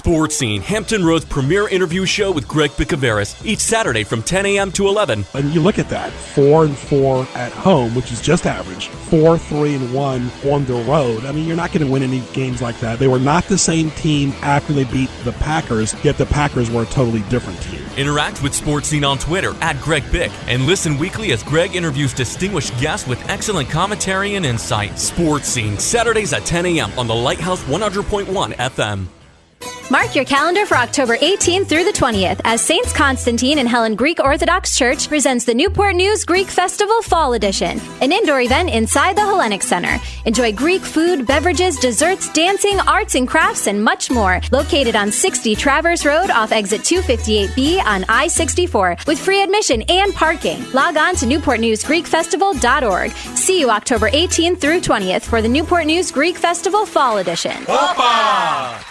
Sports Scene, Hampton Roads' premier interview show with Greg Bicouvaris, each Saturday from 10 a.m. to 11. And you look at that, 4-4 at home, which is just average, 4-3-1 on the road. I mean, you're not going to win any games like that. They were not the same team after they beat the Packers, yet the Packers were a totally different team. Interact with Sports Scene on Twitter @GregBic and listen weekly as Greg interviews distinguished guests with excellent commentary and insight. Sports Scene, Saturdays at 10 a.m. on the Lighthouse 100.1 FM. Mark your calendar for October 18th through the 20th as Saints Constantine and Helen Greek Orthodox Church presents the Newport News Greek Festival Fall Edition, an indoor event inside the Hellenic Center. Enjoy Greek food, beverages, desserts, dancing, arts and crafts, and much more. Located on 60 Traverse Road off exit 258B on I-64 with free admission and parking. Log on to newportnewsgreekfestival.org. See you October 18th through 20th for the Newport News Greek Festival Fall Edition. Opa!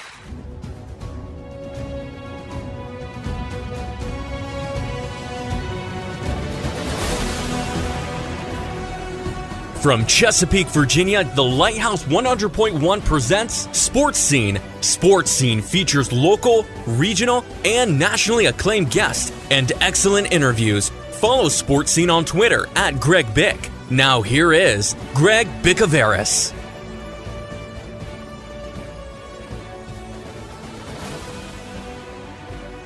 From Chesapeake, Virginia, the Lighthouse 100.1 presents Sports Scene. Sports Scene features local, regional, and nationally acclaimed guests and excellent interviews. Follow Sports Scene on Twitter @GregBic. Now here is Greg Bicouvaris.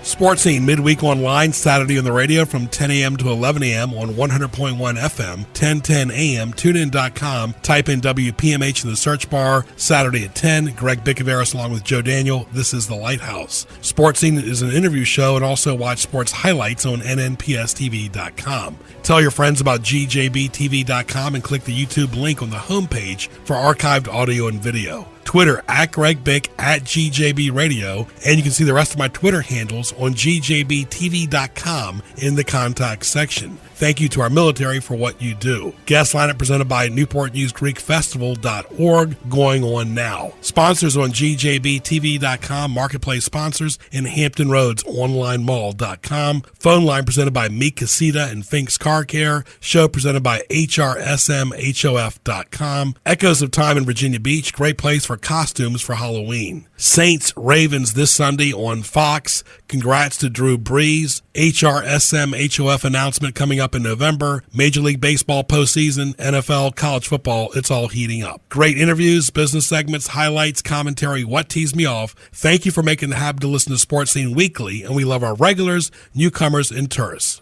Sports Scene, midweek online, Saturday on the radio from 10 a.m. to 11 a.m. on 100.1 FM, 1010 a.m., tunein.com. Type in WPMH in the search bar. Saturday at 10, Greg Bicouvaris along with Joe Daniel. This is The Lighthouse. Sports Scene is an interview show, and also watch sports highlights on nnpstv.com. Tell your friends about gjbtv.com and click the YouTube link on the homepage for archived audio and video. Twitter @GregBic, @GJB Radio, and you can see the rest of my Twitter handles on gjbtv.com in the contact section. Thank you to our military for what you do. Guest lineup presented by NewportNewsGreekFestival.org, going on now. Sponsors on gjbtv.com, marketplace sponsors, and Hampton Roads OnlineMall.com. Phone line presented by Meek Casita and Fink's Car Care. Show presented by HRSMHOF.com. Echoes of Time in Virginia Beach, great place for costumes for Halloween. Saints Ravens this Sunday on Fox. Congrats to Drew Brees. HRSMHOF announcement coming up in November. Major League Baseball postseason, NFL, college football, it's all heating up. Great interviews, business segments, highlights, commentary, what teased me off. Thank you for making the habit to listen to Sports Scene weekly, and we love our regulars, newcomers, and tourists.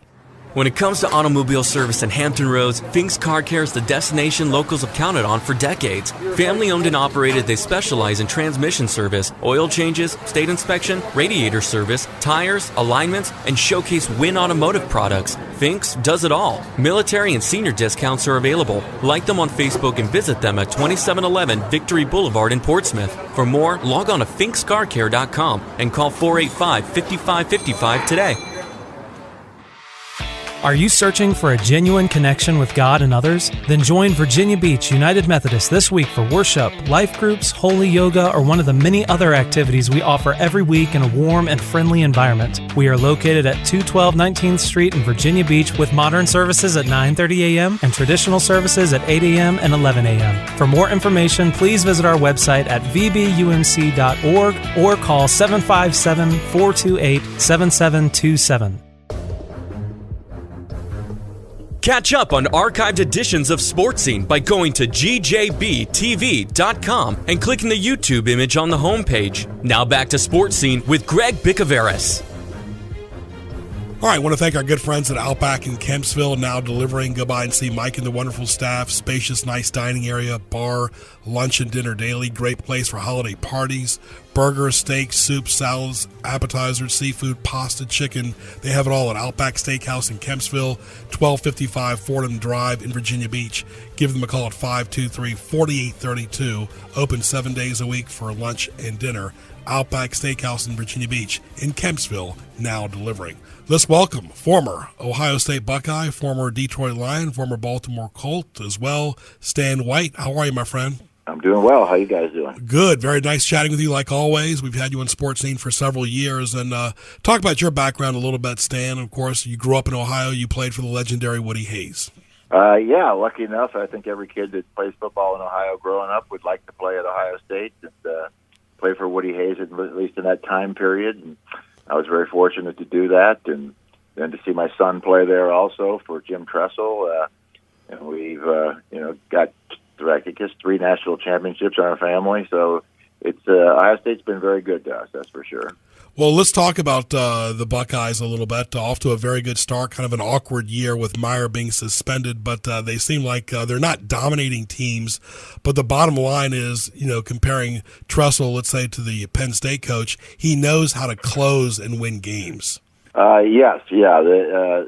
When it comes to automobile service in Hampton Roads, Fink's Car Care is the destination locals have counted on for decades. Family owned and operated, they specialize in transmission service, oil changes, state inspection, radiator service, tires, alignments, and showcase Win Automotive products. Fink's does it all. Military and senior discounts are available. Like them on Facebook and visit them at 2711 Victory Boulevard in Portsmouth. For more, log on to finkscarcare.com and call 485-5555 today. Are you searching for a genuine connection with God and others? Then join Virginia Beach United Methodist this week for worship, life groups, holy yoga, or one of the many other activities we offer every week in a warm and friendly environment. We are located at 212 19th Street in Virginia Beach with modern services at 9:30 a.m. and traditional services at 8 a.m. and 11 a.m. For more information, please visit our website at vbumc.org or call 757-428-7727. Catch up on archived editions of Sports Scene by going to gjbtv.com and clicking the YouTube image on the homepage. Now back to Sports Scene with Greg Bicouvaris. All right, I want to thank our good friends at Outback in Kempsville, now delivering. Go by and see Mike and the wonderful staff. Spacious, nice dining area, bar, lunch and dinner daily. Great place for holiday parties. Burgers, steaks, soups, salads, appetizers, seafood, pasta, chicken. They have it all at Outback Steakhouse in Kempsville, 1255 Fordham Drive in Virginia Beach. Give them a call at 523-4832. Open 7 days a week for lunch and dinner. Outback Steakhouse in Virginia Beach in Kempsville, now delivering. Let's welcome former Ohio State Buckeye, former Detroit Lion, former Baltimore Colt as well, Stan White. How are you, my friend? I'm doing well. How you guys doing? Good. Very nice chatting with you like always. We've had you on Sports Scene for several years. And talk about your background a little bit, Stan. Of course, you grew up in Ohio. You played for the legendary Woody Hayes. Yeah, lucky enough. I think every kid that plays football in Ohio growing up would like to play at Ohio State. And, play for Woody Hayes at least in that time period. And I was very fortunate to do that, and then to see my son play there also for Jim Tressel. And we've got I guess 3 national championships in our family. So it's Ohio State's been very good to us, that's for sure. Well, let's talk about the Buckeyes a little bit. Off to a very good start, kind of an awkward year with Meyer being suspended, but they seem like they're not dominating teams. But the bottom line is, comparing Tressel, let's say, to the Penn State coach, he knows how to close and win games. Yes, yeah.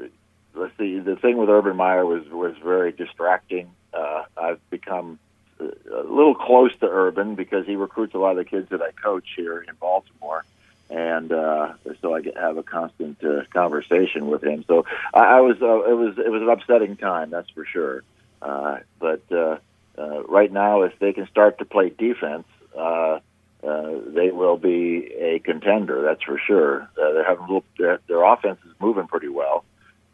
Let's see. The thing with Urban Meyer was very distracting. I've become a little close to Urban because he recruits a lot of the kids that I coach here in Baltimore. And so I have a constant conversation with him. So it was an upsetting time, that's for sure. But right now, if they can start to play defense, they will be a contender. That's for sure. They're having their offense is moving pretty well,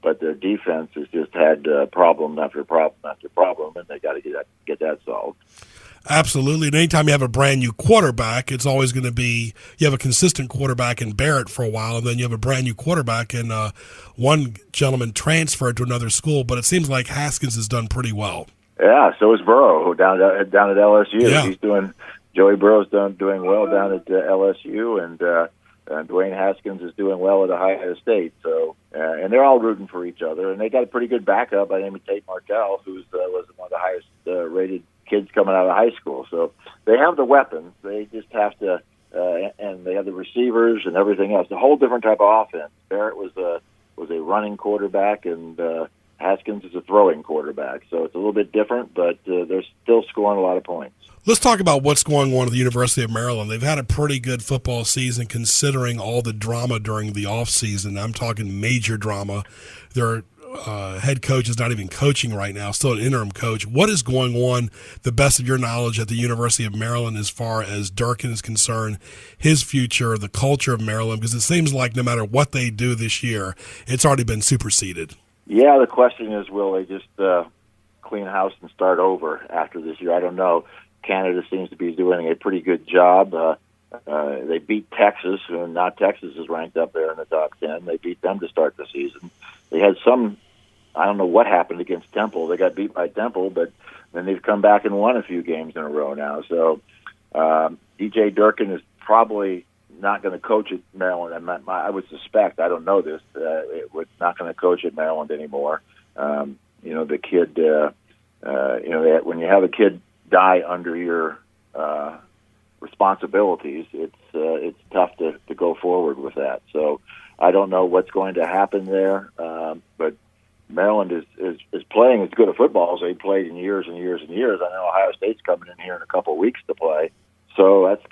but their defense has just had problem after problem after problem, and they got to get that solved. Absolutely. And anytime you have a brand new quarterback, it's always going to be you have a consistent quarterback in Barrett for a while, and then you have a brand new quarterback, and one gentleman transferred to another school, but it seems like Haskins has done pretty well. Yeah, so is Burrow down at LSU. Yeah. Joey Burrow's doing well down at LSU, and Dwayne Haskins is doing well at Ohio State. So, and they're all rooting for each other, and they got a pretty good backup by the name of Tate Martell, who was one of the highest rated kids coming out of high school. So they have the weapons. They just have to, and they have the receivers and everything else. A whole different type of offense. Barrett was a running quarterback, and Haskins is a throwing quarterback. So it's a little bit different, but they're still scoring a lot of points. Let's talk about what's going on at the University of Maryland. They've had a pretty good football season considering all the drama during the offseason. I'm talking major drama. Their head coach is not even coaching right now, still an interim coach. What is going on, the best of your knowledge, at the University of Maryland as far as Durkin is concerned, his future, the culture of Maryland? Because it seems like no matter what they do this year, it's already been superseded. Yeah, the question is, will they just clean house and start over after this year? I don't know. Canada seems to be doing a pretty good job. They beat Texas, and now Texas is ranked up there in the top 10. They beat them to start the season. They had I don't know what happened against Temple. They got beat by Temple, but then they've come back and won a few games in a row now. So DJ Durkin is probably not going to coach at Maryland. I would suspect, I don't know this, not going to coach at Maryland anymore. The kid, when you have a kid die under your responsibilities, it's tough to go forward with that. So I don't know what's going to happen there, but Maryland is playing as good a football as they played in years and years and years. I know Ohio State's coming in here in a couple of weeks to play, so that's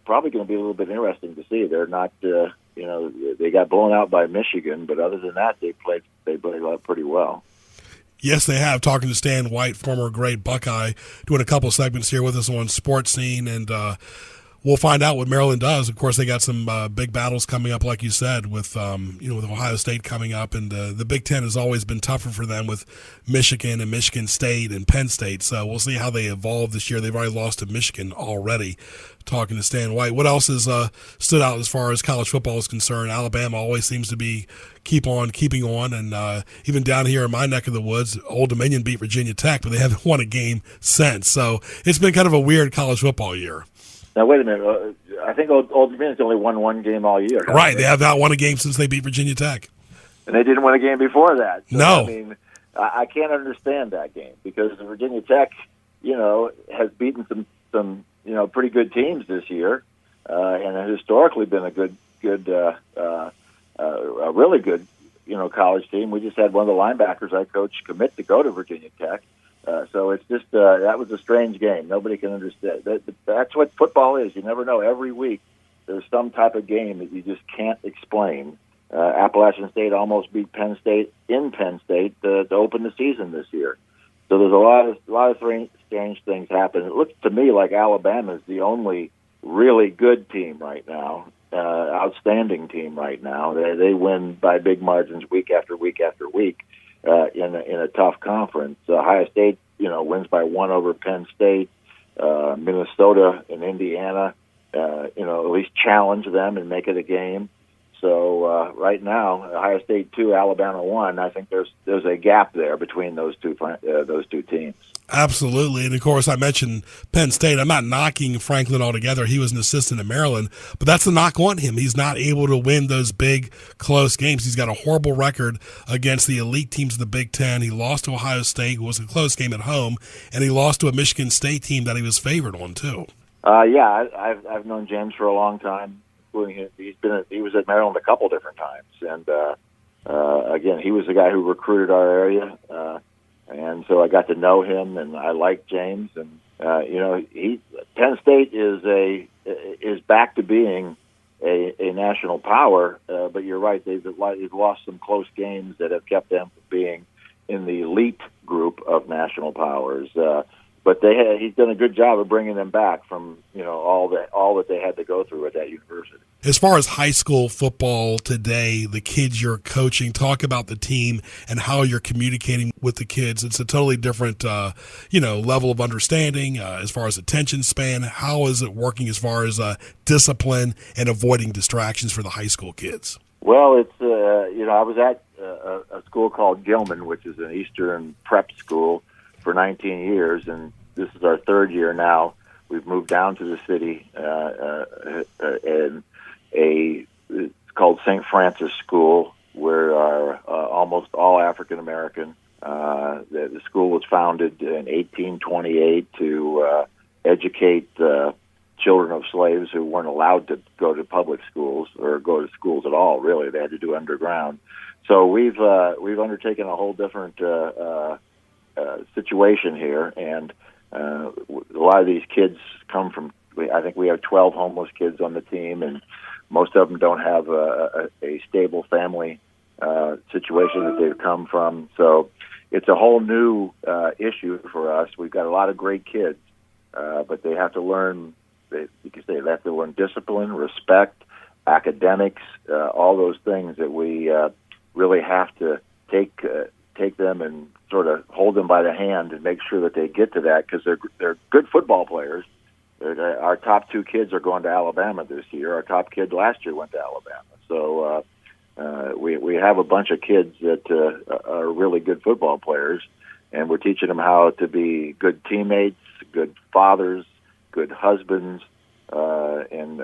probably going to be a little bit interesting to see. They're not, they got blown out by Michigan, but other than that, they played pretty well. Yes, they have. Talking to Stan White, former great Buckeye, doing a couple segments here with us on Sports Scene, and we'll find out what Maryland does. Of course, they got some big battles coming up, like you said, with with Ohio State coming up, and the Big Ten has always been tougher for them with Michigan and Michigan State and Penn State. So we'll see how they evolve this year. They've already lost to Michigan already. Talking to Stan White, what else has stood out as far as college football is concerned? Alabama always seems to be keeping on, and even down here in my neck of the woods, Old Dominion beat Virginia Tech, but they haven't won a game since. So it's been kind of a weird college football year. Now, wait a minute. I think Old Dominion's only won one game all year. Right. They have not won a game since they beat Virginia Tech. And they didn't win a game before that. So, no. I mean, I can't understand that game because Virginia Tech, has beaten some pretty good teams this year, and has historically been a really good, college team. We just had one of the linebackers I coached commit to go to Virginia Tech. So it's just that was a strange game. Nobody can understand. That's what football is. You never know. Every week there's some type of game that you just can't explain. Appalachian State almost beat Penn State in Penn State to open the season this year. So there's a lot of strange things happen. It looks to me like Alabama is the only really good team right now, outstanding team right now. They win by big margins week after week after week. In a tough conference. Ohio State, wins by 1 over Penn State. Minnesota and Indiana at least challenge them and make it a game. So right now, Ohio State 2, Alabama 1. I think there's a gap there between those two teams. Absolutely. And, of course, I mentioned Penn State. I'm not knocking Franklin altogether. He was an assistant at Maryland. But that's the knock on him. He's not able to win those big, close games. He's got a horrible record against the elite teams of the Big Ten. He lost to Ohio State. It was a close game at home. And he lost to a Michigan State team that he was favored on, too. I've known James for a long time. He was at Maryland a couple different times. And, again, he was the guy who recruited our area. And so I got to know him, and I like James. And Penn State is back to being a national power. But you're right; they've lost some close games that have kept them from being in the elite group of national powers. But he's done a good job of bringing them back from all that they had to go through at that university. As far as high school football today, the kids you're coaching, talk about the team and how you're communicating with the kids. It's a totally different, level of understanding as far as attention span. How is it working as far as discipline and avoiding distractions for the high school kids? Well, it's I was at a school called Gilman, which is an Eastern prep school, for 19 years, and this is our third year now. We've moved down to the city, and it's called St. Francis School, where are almost all African American. The school was founded in 1828 to educate children of slaves who weren't allowed to go to public schools or go to schools at all. Really, they had to do underground. So we've undertaken a whole different situation here, and a lot of these kids come from. I think we have 12 homeless kids on the team, and most of them don't have a stable family situation that they've come from. So it's a whole new issue for us. We've got a lot of great kids, but they have to learn. They have to learn discipline, respect, academics, all those things that we really have to take them and sort of hold them by the hand and make sure that they get to that, because they're good football players. Our top two kids are going to Alabama this year. Our top kid last year went to Alabama. So we have a bunch of kids that are really good football players, and we're teaching them how to be good teammates, good fathers, good husbands, and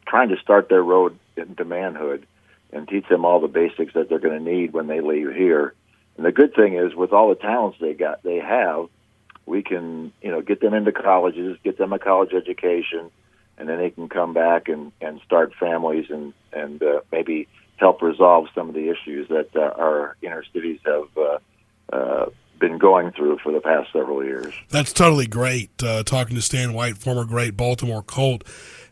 trying to start their road into manhood and teach them all the basics that they're going to need when they leave here. And the good thing is, with all the talents they have, we can, get them into colleges, get them a college education, and then they can come back and start families and maybe help resolve some of the issues that our inner cities have been going through for the past several years. That's totally great. Talking to Stan White, former great Baltimore Colt.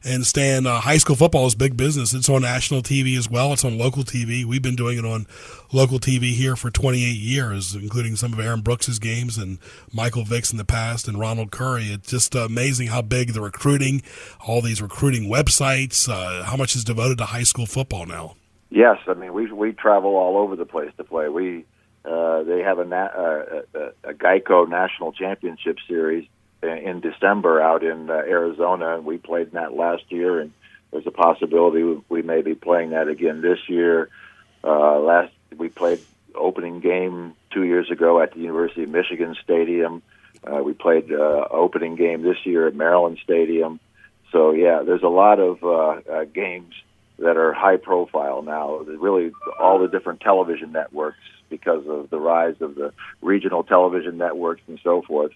And Stan, high school football is big business. It's on national TV as well. It's on local TV. We've been doing it on local TV here for 28 years, including some of Aaron Brooks's games and Michael Vick's in the past and Ronald Curry. It's just amazing how big the recruiting, all these recruiting websites, how much is devoted to high school football now. Yes, I mean we travel all over the place to play. They have a Geico National Championship Series in December out in Arizona, and we played in that last year, and there's a possibility we may be playing that again this year. We played opening game 2 years ago at the University of Michigan Stadium. We played opening game this year at Maryland Stadium. So, yeah, there's a lot of games that are high profile now. Really, all the different television networks, because of the rise of the regional television networks and so forth.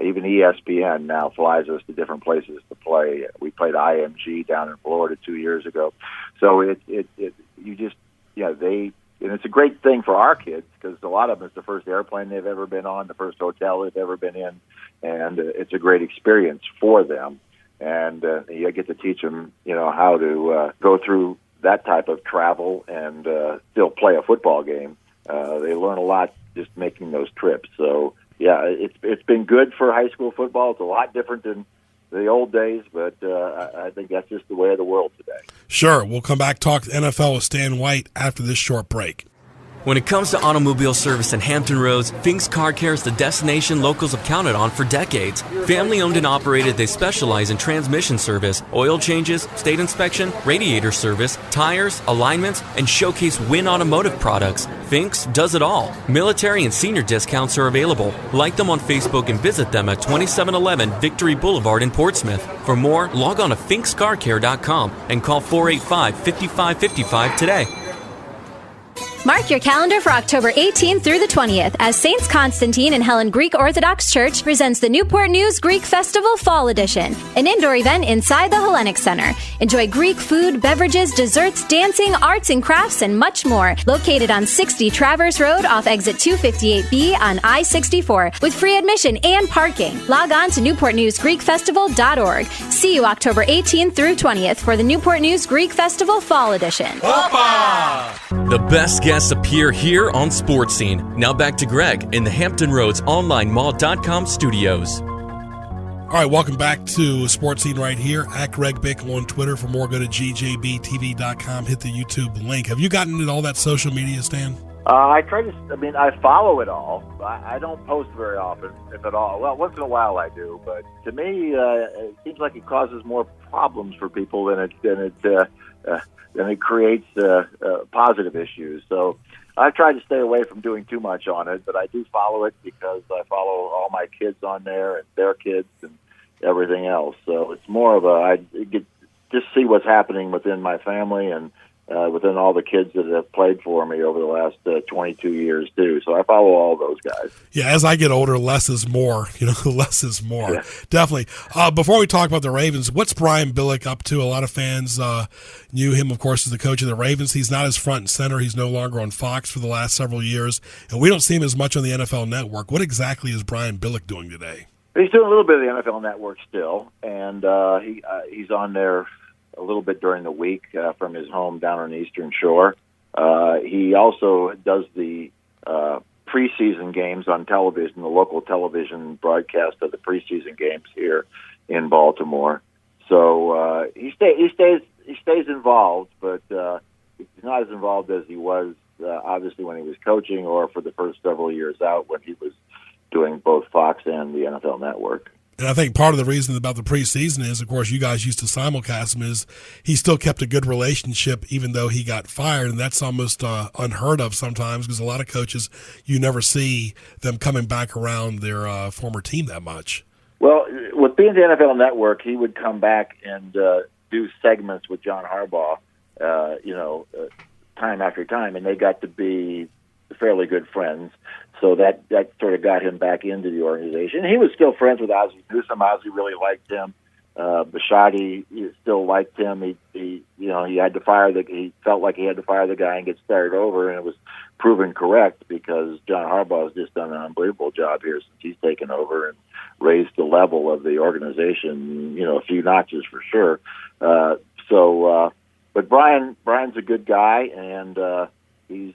Even ESPN now flies us to different places to play. We played IMG down in Florida 2 years ago. So and it's a great thing for our kids, because a lot of them, it's the first airplane they've ever been on, the first hotel they've ever been in, and it's a great experience for them. And you get to teach them, how to go through that type of travel and still play a football game. They learn a lot just making those trips. So, yeah, it's been good for high school football. It's a lot different than the old days, but I think that's just the way of the world today. Sure. We'll come back, talk NFL with Stan White after this short break. When it comes to automobile service in Hampton Roads, Fink's Car Care is the destination locals have counted on for decades. Family owned and operated, they specialize in transmission service, oil changes, state inspection, radiator service, tires, alignments, and showcase Win Automotive products. Fink's does it all. Military and senior discounts are available. Like them on Facebook and visit them at 2711 Victory Boulevard in Portsmouth. For more, log on to finkscarcare.com and call 485-5555 today. Mark your calendar for October 18th through the 20th as Saints Constantine and Helen Greek Orthodox Church presents the Newport News Greek Festival Fall Edition, an indoor event inside the Hellenic Center. Enjoy Greek food, beverages, desserts, dancing, arts and crafts, and much more. Located on 60 Traverse Road off exit 258B on I-64 with free admission and parking. Log on to newportnewsgreekfestival.org. See you October 18th through 20th for the Newport News Greek Festival Fall Edition. The best guests appear here on Sports Scene. Now back to Greg in the Hampton Roads OnlineMall.com studios. All right, welcome back to Sports Scene right here at Greg Bickle on Twitter. For more, go to gjbtv.com. Hit the YouTube link. Have you gotten into all that social media, Stan? I follow it all. I don't post very often, if at all. Well, once in a while I do, but to me, it seems like it causes more problems for people than it creates positive issues. So I've tried to stay away from doing too much on it, but I do follow it because I follow all my kids on there and their kids and everything else. So it's more of just see what's happening within my family and within all the kids that have played for me over the last 22 years too. So I follow all those guys. Yeah, as I get older, less is more. Less is more. Yeah. Definitely. Before we talk about the Ravens, what's Brian Billick up to? A lot of fans knew him, of course, as the coach of the Ravens. He's not as front and center. He's no longer on Fox for the last several years, and we don't see him as much on the NFL Network. What exactly is Brian Billick doing today? He's doing a little bit of the NFL Network still, and he's on there a little bit during the week from his home down on the Eastern Shore. He also does the preseason games on television, the local television broadcast of the preseason games here in Baltimore. So he stays involved, but he's not as involved as he was obviously when he was coaching or for the first several years out when he was doing both Fox and the NFL Network. And I think part of the reason about the preseason is, of course, you guys used to simulcast him, is he still kept a good relationship even though he got fired, and that's almost unheard of sometimes because a lot of coaches, you never see them coming back around their former team that much. Well, with being the NFL Network, he would come back and do segments with John Harbaugh, time after time, and they got to be fairly good friends. So that sort of got him back into the organization. He was still friends with Ozzie Newsome. Ozzie really liked him. Bisciotti still liked him. He had to fire he felt like he had to fire the guy and get started over, and it was proven correct because John Harbaugh has just done an unbelievable job here since he's taken over and raised the level of the organization, a few notches for sure. But Brian's a good guy, and he's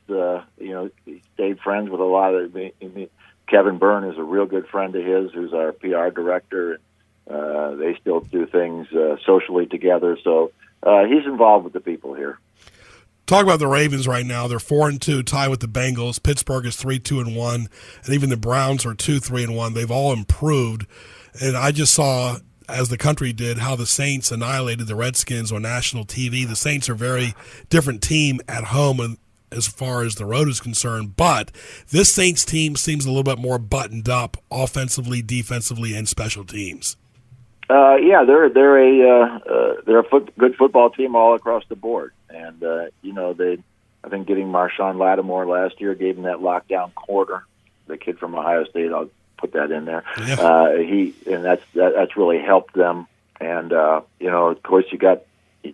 he stayed friends with a lot of. Kevin Byrne is a real good friend of his, who's our PR director. They still do things socially together, so he's involved with the people here. Talk about the Ravens right now. They're 4-2, tied with the Bengals. Pittsburgh is 3-2-1, and even the Browns are 2-3-1. They've all improved, and I just saw, as the country did, how the Saints annihilated the Redskins on national TV. The Saints are a very different team at home as far as the road is concerned, but this Saints team seems a little bit more buttoned up offensively, defensively, and special teams. They're a good football team all across the board, and I think getting Marshawn Lattimore last year gave him that lockdown corner. The kid from Ohio State, I'll put that in there. Yeah. That's really helped them, and of course you got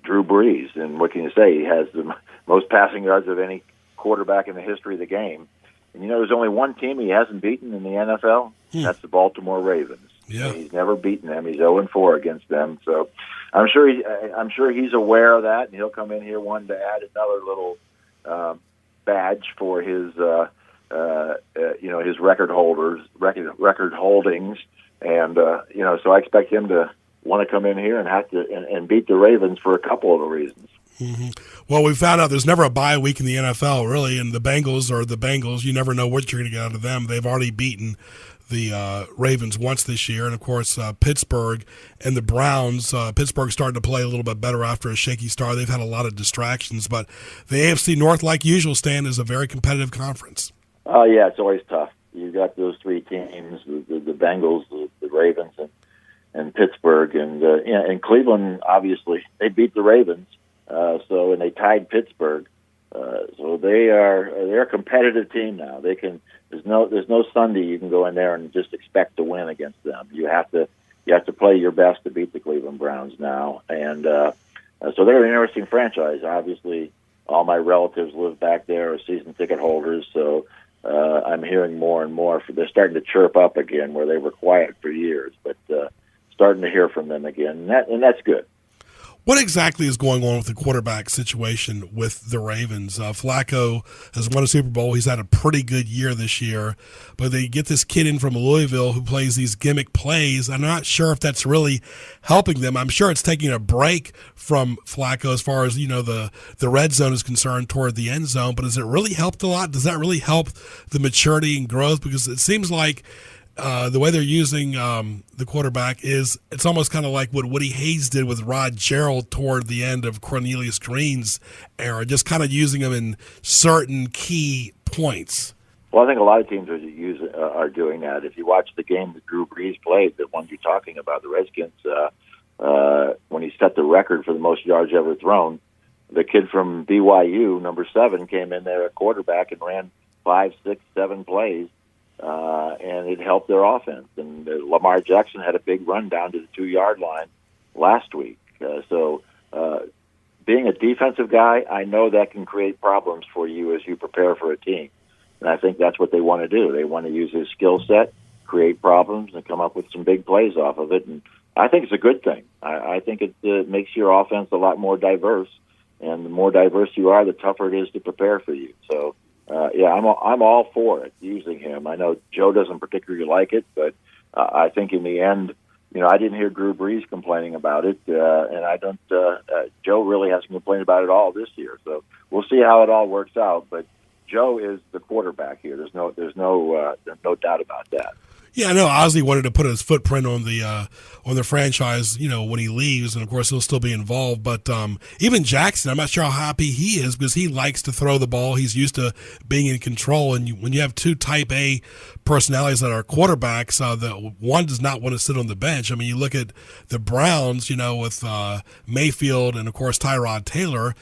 Drew Brees, and what can you say? He has the most passing yards of any quarterback in the history of the game. And there's only one team he hasn't beaten in the NFL. That's the Baltimore Ravens. Yeah. He's never beaten them. He's 0-4 against them. So I'm sure he's aware of that, and he'll come in here wanting to add another little badge for his his record holdings, and so I expect him to want to come in here and have to and beat the Ravens for a couple of reasons. Well, we found out there's never a bye week in the NFL, really, and the Bengals are the Bengals. You never know what you're going to get out of them. They've already beaten the Ravens once this year, and of course Pittsburgh and the Browns. Pittsburgh's starting to play a little bit better after a shaky start. They've had a lot of distractions, but the AFC North, like usual, Stan, is a very competitive conference. Oh, yeah, it's always tough. You've got those three teams, the Bengals, the Ravens, and Pittsburgh, and Cleveland, obviously. They beat the Ravens, and they tied Pittsburgh. So they're a competitive team now. There's no Sunday you can go in there and just expect to win against them. You have to play your best to beat the Cleveland Browns now, and so they're an interesting franchise. Obviously, all my relatives live back there, are season ticket holders, so I'm hearing more and more. They're starting to chirp up again, where they were quiet for years, but starting to hear from them again, and that's good. What exactly is going on with the quarterback situation with the Ravens? Flacco has won a Super Bowl. He's had a pretty good year this year, but they get this kid in from Louisville who plays these gimmick plays. I'm not sure if that's really helping them. I'm sure it's taking a break from Flacco as far as, the red zone is concerned toward the end zone, but has it really helped a lot? Does that really help the maturity and growth? Because it seems like the way they're using the quarterback it's almost kind of like what Woody Hayes did with Rod Gerald toward the end of Cornelius Green's era, just kind of using him in certain key points. Well, I think a lot of teams are doing that. If you watch the game that Drew Brees played, the one you're talking about, the Redskins, when he set the record for the most yards ever thrown, the kid from BYU, number 7, came in there at quarterback and ran 5, 6, 7 plays. And it helped their offense. And Lamar Jackson had a big run down to the 2-yard line last week. So being a defensive guy, I know that can create problems for you as you prepare for a team. And I think that's what they want to do. They want to use his skill set, create problems, and come up with some big plays off of it. And I think it's a good thing. I think it makes your offense a lot more diverse. And the more diverse you are, the tougher it is to prepare for you. So, I'm all for it, using him. I know Joe doesn't particularly like it, but I think in the end, I didn't hear Drew Brees complaining about it, and I don't. Joe really hasn't complained about it all this year. So we'll see how it all works out. But Joe is the quarterback here. There's no doubt about that. Yeah, I know Ozzie wanted to put his footprint on the franchise, when he leaves, and of course he'll still be involved. But even Jackson, I'm not sure how happy he is because he likes to throw the ball. He's used to being in control, and when you have two Type A personalities that are quarterbacks, the one does not want to sit on the bench. I mean, you look at the Browns, with Mayfield and of course Tyrod Taylor.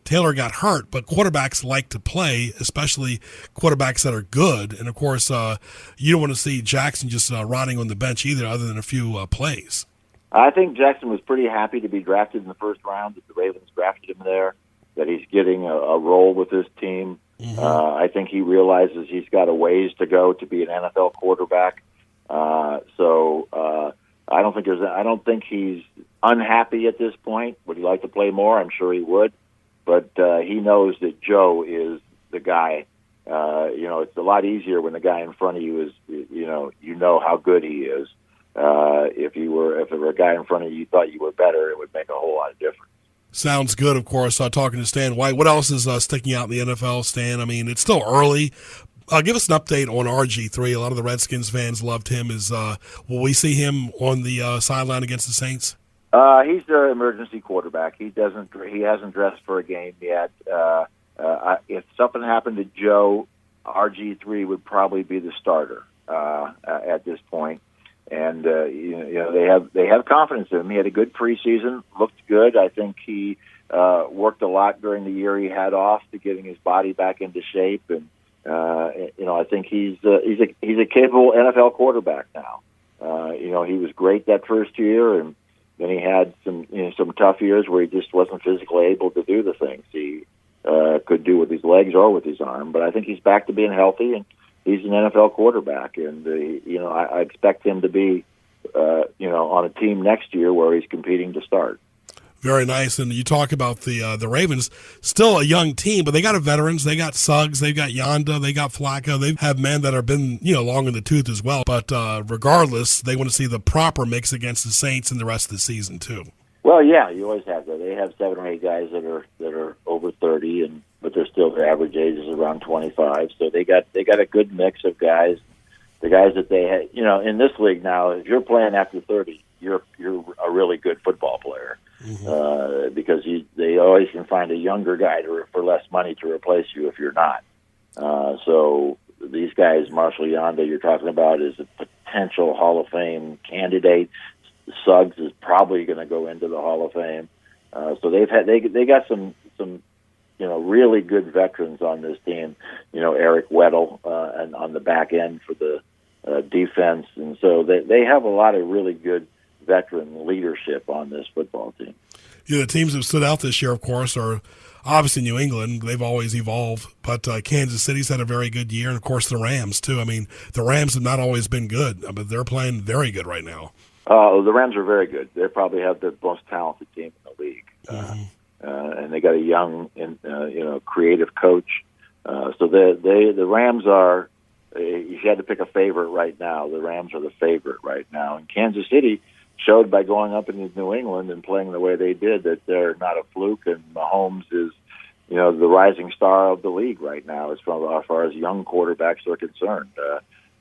Taylor got hurt, but quarterbacks like to play, especially quarterbacks that are good. And, of course, you don't want to see Jackson just rotting on the bench either, other than a few plays. I think Jackson was pretty happy to be drafted in the first round, that the Ravens drafted him there, that he's getting a role with this team. Mm-hmm. I think he realizes he's got a ways to go to be an NFL quarterback. I don't think he's unhappy at this point. Would he like to play more? I'm sure he would. But he knows that Joe is the guy. It's a lot easier when the guy in front of you is, you know how good he is. If there were a guy in front of you thought you were better, it would make a whole lot of difference. Sounds good, of course. Talking to Stan White. What else is sticking out in the NFL, Stan? I mean, it's still early. Give us an update on RG3. A lot of the Redskins fans loved him. Will we see him on the sideline against the Saints? He's the emergency quarterback. He hasn't dressed for a game yet. If something happened to Joe, RG3 would probably be the starter at this point. And they have confidence in him. He had a good preseason, looked good. I think he worked a lot during the year he had off to getting his body back into shape. And I think he's a capable NFL quarterback now. He was great that first year, and then he had some tough years where he just wasn't physically able to do the things he could do with his legs or with his arm. But I think he's back to being healthy, and he's an NFL quarterback. And I expect him to be on a team next year where he's competing to start. Very nice. And you talk about the Ravens, still a young team, but they got veterans. They got Suggs, they've got Yonda, they got Flacco. They have men that have been, long in the tooth as well. But regardless, they want to see the proper mix against the Saints in the rest of the season too. Well, yeah, you always have that. They have 7 or 8 guys that are over 30, but they're still, their average age is around 25. So they got a good mix of guys. The guys that they had, in this league now, if you're playing after 30, you're a really good football player, because they always can find a younger guy for less money to replace you if you're not. So these guys, Marshall Yanda, you're talking about, is a potential Hall of Fame candidate. Suggs is probably going to go into the Hall of Fame. So they got some really good veterans on this team. Eric Weddle and on the back end for the defense, and so they have a lot of really good veteran leadership on this football team. The teams that stood out this year, of course, are obviously New England. They've always evolved, but Kansas City's had a very good year, and of course the Rams too. I mean, the Rams have not always been good, but they're playing very good right now. The Rams are very good. They probably have the most talented team in the league, and they got a young, creative coach. So the Rams are. If you had to pick a favorite right now, the Rams are the favorite right now. And Kansas City showed by going up into New England and playing the way they did that they're not a fluke, and Mahomes is, the rising star of the league right now as far as young quarterbacks are concerned.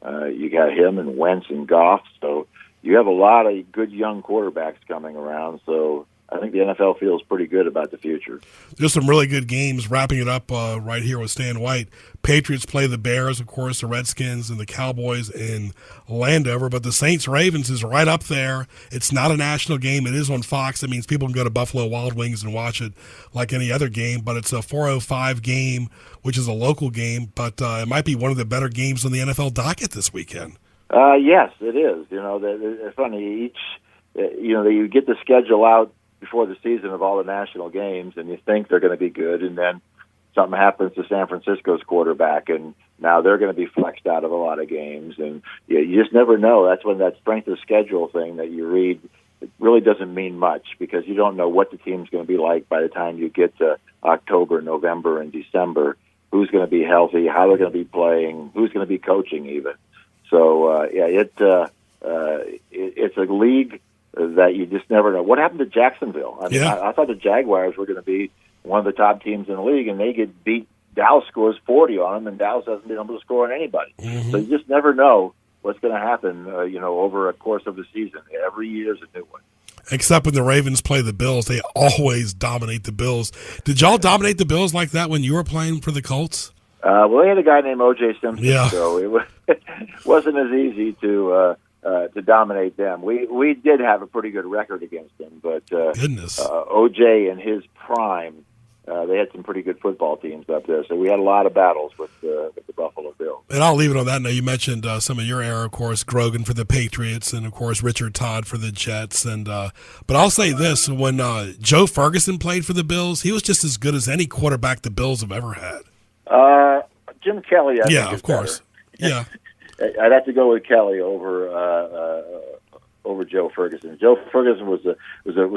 You got him and Wentz and Goff, so you have a lot of good young quarterbacks coming around. So I think the NFL feels pretty good about the future. There's some really good games. Wrapping it up right here with Stan White. Patriots play the Bears, of course, the Redskins and the Cowboys in Landover. But the Saints-Ravens is right up there. It's not a national game. It is on Fox. That means people can go to Buffalo Wild Wings and watch it like any other game. But it's a 4:05 game, which is a local game. But it might be one of the better games on the NFL docket this weekend. Yes, it is. It's funny. You get the schedule out before the season of all the national games, and you think they're going to be good, and then something happens to San Francisco's quarterback, and now they're going to be flexed out of a lot of games, and you just never know. That's when that strength of schedule thing that you read, it really doesn't mean much, because you don't know what the team's going to be like by the time you get to October, November, and December. Who's going to be healthy, how they're going to be playing, who's going to be coaching even. So, it's a league that you just never know. What happened to Jacksonville? I mean, I thought the Jaguars were going to be one of the top teams in the league, and they get beat. Dallas scores 40 on them, and Dallas hasn't been able to score on anybody. So you just never know what's going to happen, over a course of the season. Every year is a new one. Except when the Ravens play the Bills, they always dominate the Bills. Did y'all dominate the Bills like that when you were playing for the Colts? Well, they had a guy named O.J. Simpson, so it wasn't as easy to dominate them. We did have a pretty good record against them, but goodness, O.J. in his prime, they had some pretty good football teams up there. So we had a lot of battles with the Buffalo Bills. And I'll leave it on that note. You mentioned some of your era, of course, Grogan for the Patriots, and of course Richard Todd for the Jets. And but I'll say this: when Joe Ferguson played for the Bills, he was just as good as any quarterback the Bills have ever had. Jim Kelly, I think, of course. Better. Yeah, I'd have to go with Kelly over Joe Ferguson. Joe Ferguson was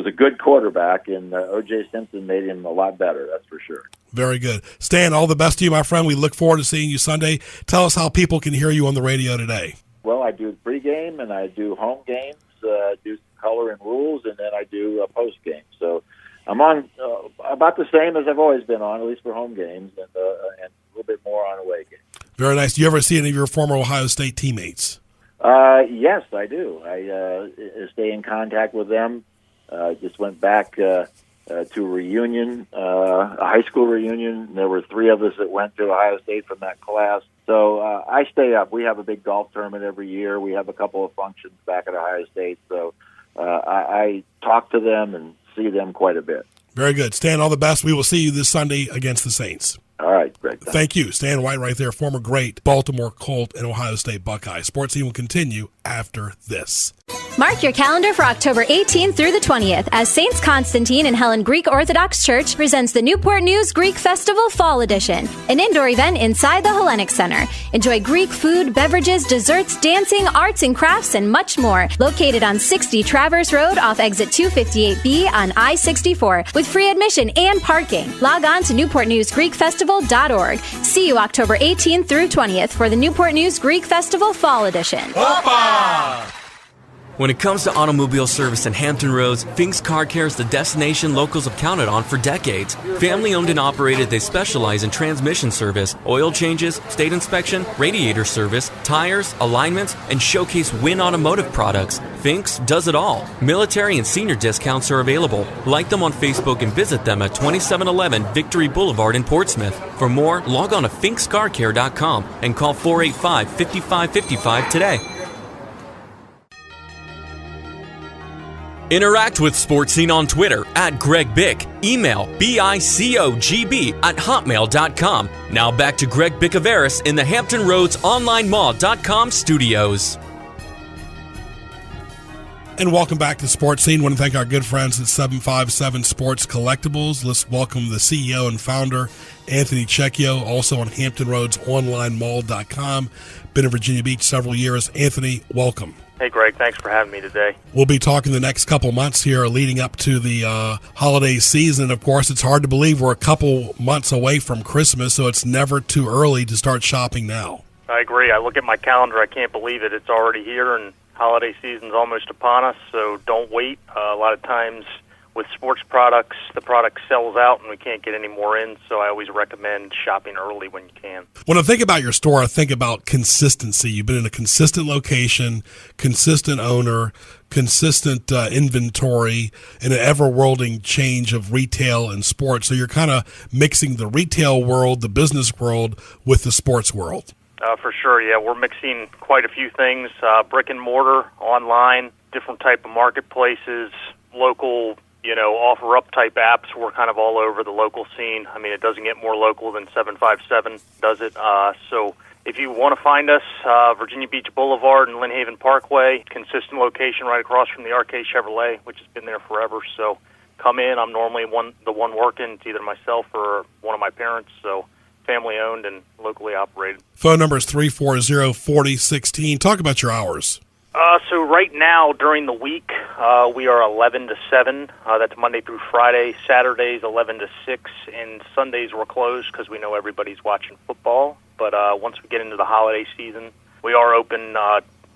a good quarterback, and O.J. Simpson made him a lot better. That's for sure. Very good, Stan. All the best to you, my friend. We look forward to seeing you Sunday. Tell us how people can hear you on the radio today. Well, I do pregame and I do home games, do color and rules, and then I do post game. So I'm on about the same as I've always been on, at least for home games, and a little bit more on away games. Very nice. Do you ever see any of your former Ohio State teammates? Yes, I do. I stay in contact with them. Just went back to a reunion, a high school reunion. There were 3 of us that went to Ohio State from that class. So I stay up. We have a big golf tournament every year. We have a couple of functions back at Ohio State. So I talk to them and see them quite a bit. Very good. Stan, all the best. We will see you this Sunday against the Saints. All right, great. Thank you. Stan White right there, former great Baltimore Colt and Ohio State Buckeye. Sports Team will continue after this. Mark your calendar for October 18th through the 20th as Saints Constantine and Helen Greek Orthodox Church presents the Newport News Greek Festival Fall Edition, an indoor event inside the Hellenic Center. Enjoy Greek food, beverages, desserts, dancing, arts and crafts, and much more. Located on 60 Traverse Road off exit 258B on I-64 with free admission and parking. Log on to newportnewsgreekfestival.org. See you October 18th through 20th for the Newport News Greek Festival Fall Edition. Opa! When it comes to automobile service in Hampton Roads, Fink's Car Care is the destination locals have counted on for decades. Family owned and operated, they specialize in transmission service, oil changes, state inspection, radiator service, tires, alignments, and showcase Win Automotive products. Fink's does it all. Military and senior discounts are available. Like them on Facebook and visit them at 2711 Victory Boulevard in Portsmouth. For more, log on to finkscarcare.com and call 485-5555 today. Interact with Sports Scene on Twitter at Greg Bick. Email bicogb@hotmail.com. Now back to Greg Bicouvaris in the Hampton Roads OnlineMall.com studios. And welcome back to Sports Scene. I want to thank our good friends at 757 Sports Collectibles. Let's welcome the CEO and founder, Anthony Checchio, also on Hampton Roads OnlineMall.com. Been in Virginia Beach several years. Anthony, welcome. Hey, Greg. Thanks for having me today. We'll be talking the next couple months here leading up to the holiday season. Of course, it's hard to believe we're a couple months away from Christmas, so it's never too early to start shopping now. I agree. I look at my calendar. I can't believe it. It's already here, and holiday season's almost upon us, so don't wait. A lot of times with sports products, the product sells out and we can't get any more in, so I always recommend shopping early when you can. When I think about your store, I think about consistency. You've been in a consistent location, consistent owner, consistent inventory, and an ever-worlding change of retail and sports. So you're kind of mixing the retail world, the business world, with the sports world. For sure, yeah. We're mixing quite a few things, brick and mortar, online, different type of marketplaces, local, offer-up type apps. We're kind of all over the local scene. I mean, it doesn't get more local than 757 does it. So if you want to find us, Virginia Beach Boulevard and Lynn Haven Parkway, consistent location right across from the RK Chevrolet, which has been there forever. So come in. I'm normally the one working. It's either myself or one of my parents. So family-owned and locally operated. Phone number is 340-4016. Talk about your hours. So right now, during the week, we are 11 to 7. That's Monday through Friday. Saturdays, 11 to 6. And Sundays, we're closed because we know everybody's watching football. But once we get into the holiday season, we are open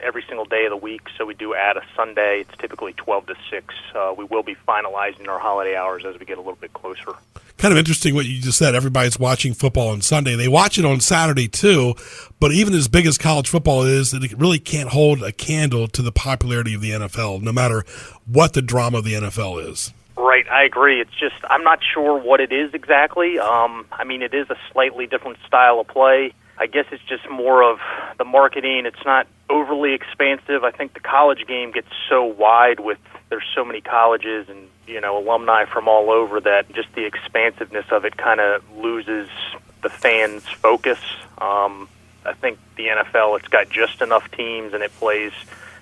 every single day of the week. So we do add a Sunday. It's typically 12 to 6. We will be finalizing our holiday hours as we get a little bit closer. Kind of interesting what you just said. Everybody's watching football on Sunday. They watch it on Saturday, too. But even as big as college football is, it really can't hold a candle to the popularity of the NFL, no matter what the drama of the NFL is. Right, I agree. It's just, I'm not sure what it is exactly. It is a slightly different style of play. I guess it's just more of the marketing. It's not overly expansive. I think the college game gets so wide with there's so many colleges and, alumni from all over that just the expansiveness of it kind of loses the fans' focus. I think the NFL, it's got just enough teams and it plays,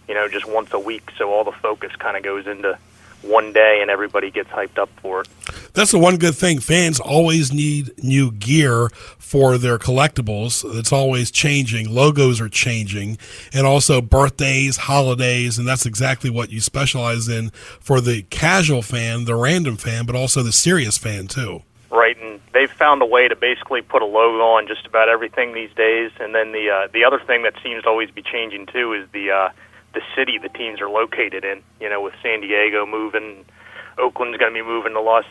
just once a week, so all the focus kind of goes into one day and everybody gets hyped up for it. That's the one good thing. Fans always need new gear for their collectibles. It's always changing. Logos are changing. And also birthdays, holidays, and that's exactly what you specialize in for the casual fan, the random fan, but also the serious fan too. Right, and they've found a way to basically put a logo on just about everything these days. And then the other thing that seems to always be changing too is the city the teams are located in. With San Diego moving, Oakland's going to be moving to Las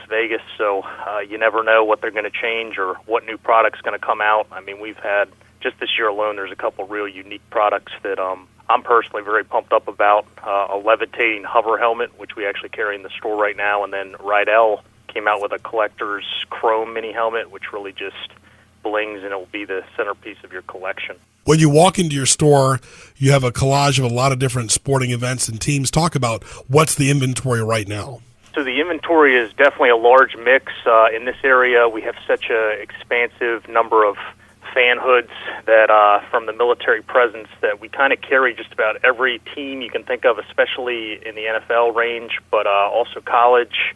Vegas, so you never know what they're going to change or what new product's going to come out. I mean, we've had, just this year alone, there's a couple real unique products that I'm personally very pumped up about. A levitating hover helmet, which we actually carry in the store right now, and then Rydell came out with a collector's chrome mini helmet, which really just blings, and it will be the centerpiece of your collection. When you walk into your store, you have a collage of a lot of different sporting events and teams. Talk about what's the inventory right now. So the inventory is definitely a large mix. In this area, we have such an expansive number of fan hoods that from the military presence that we kind of carry just about every team you can think of, especially in the NFL range, but also college,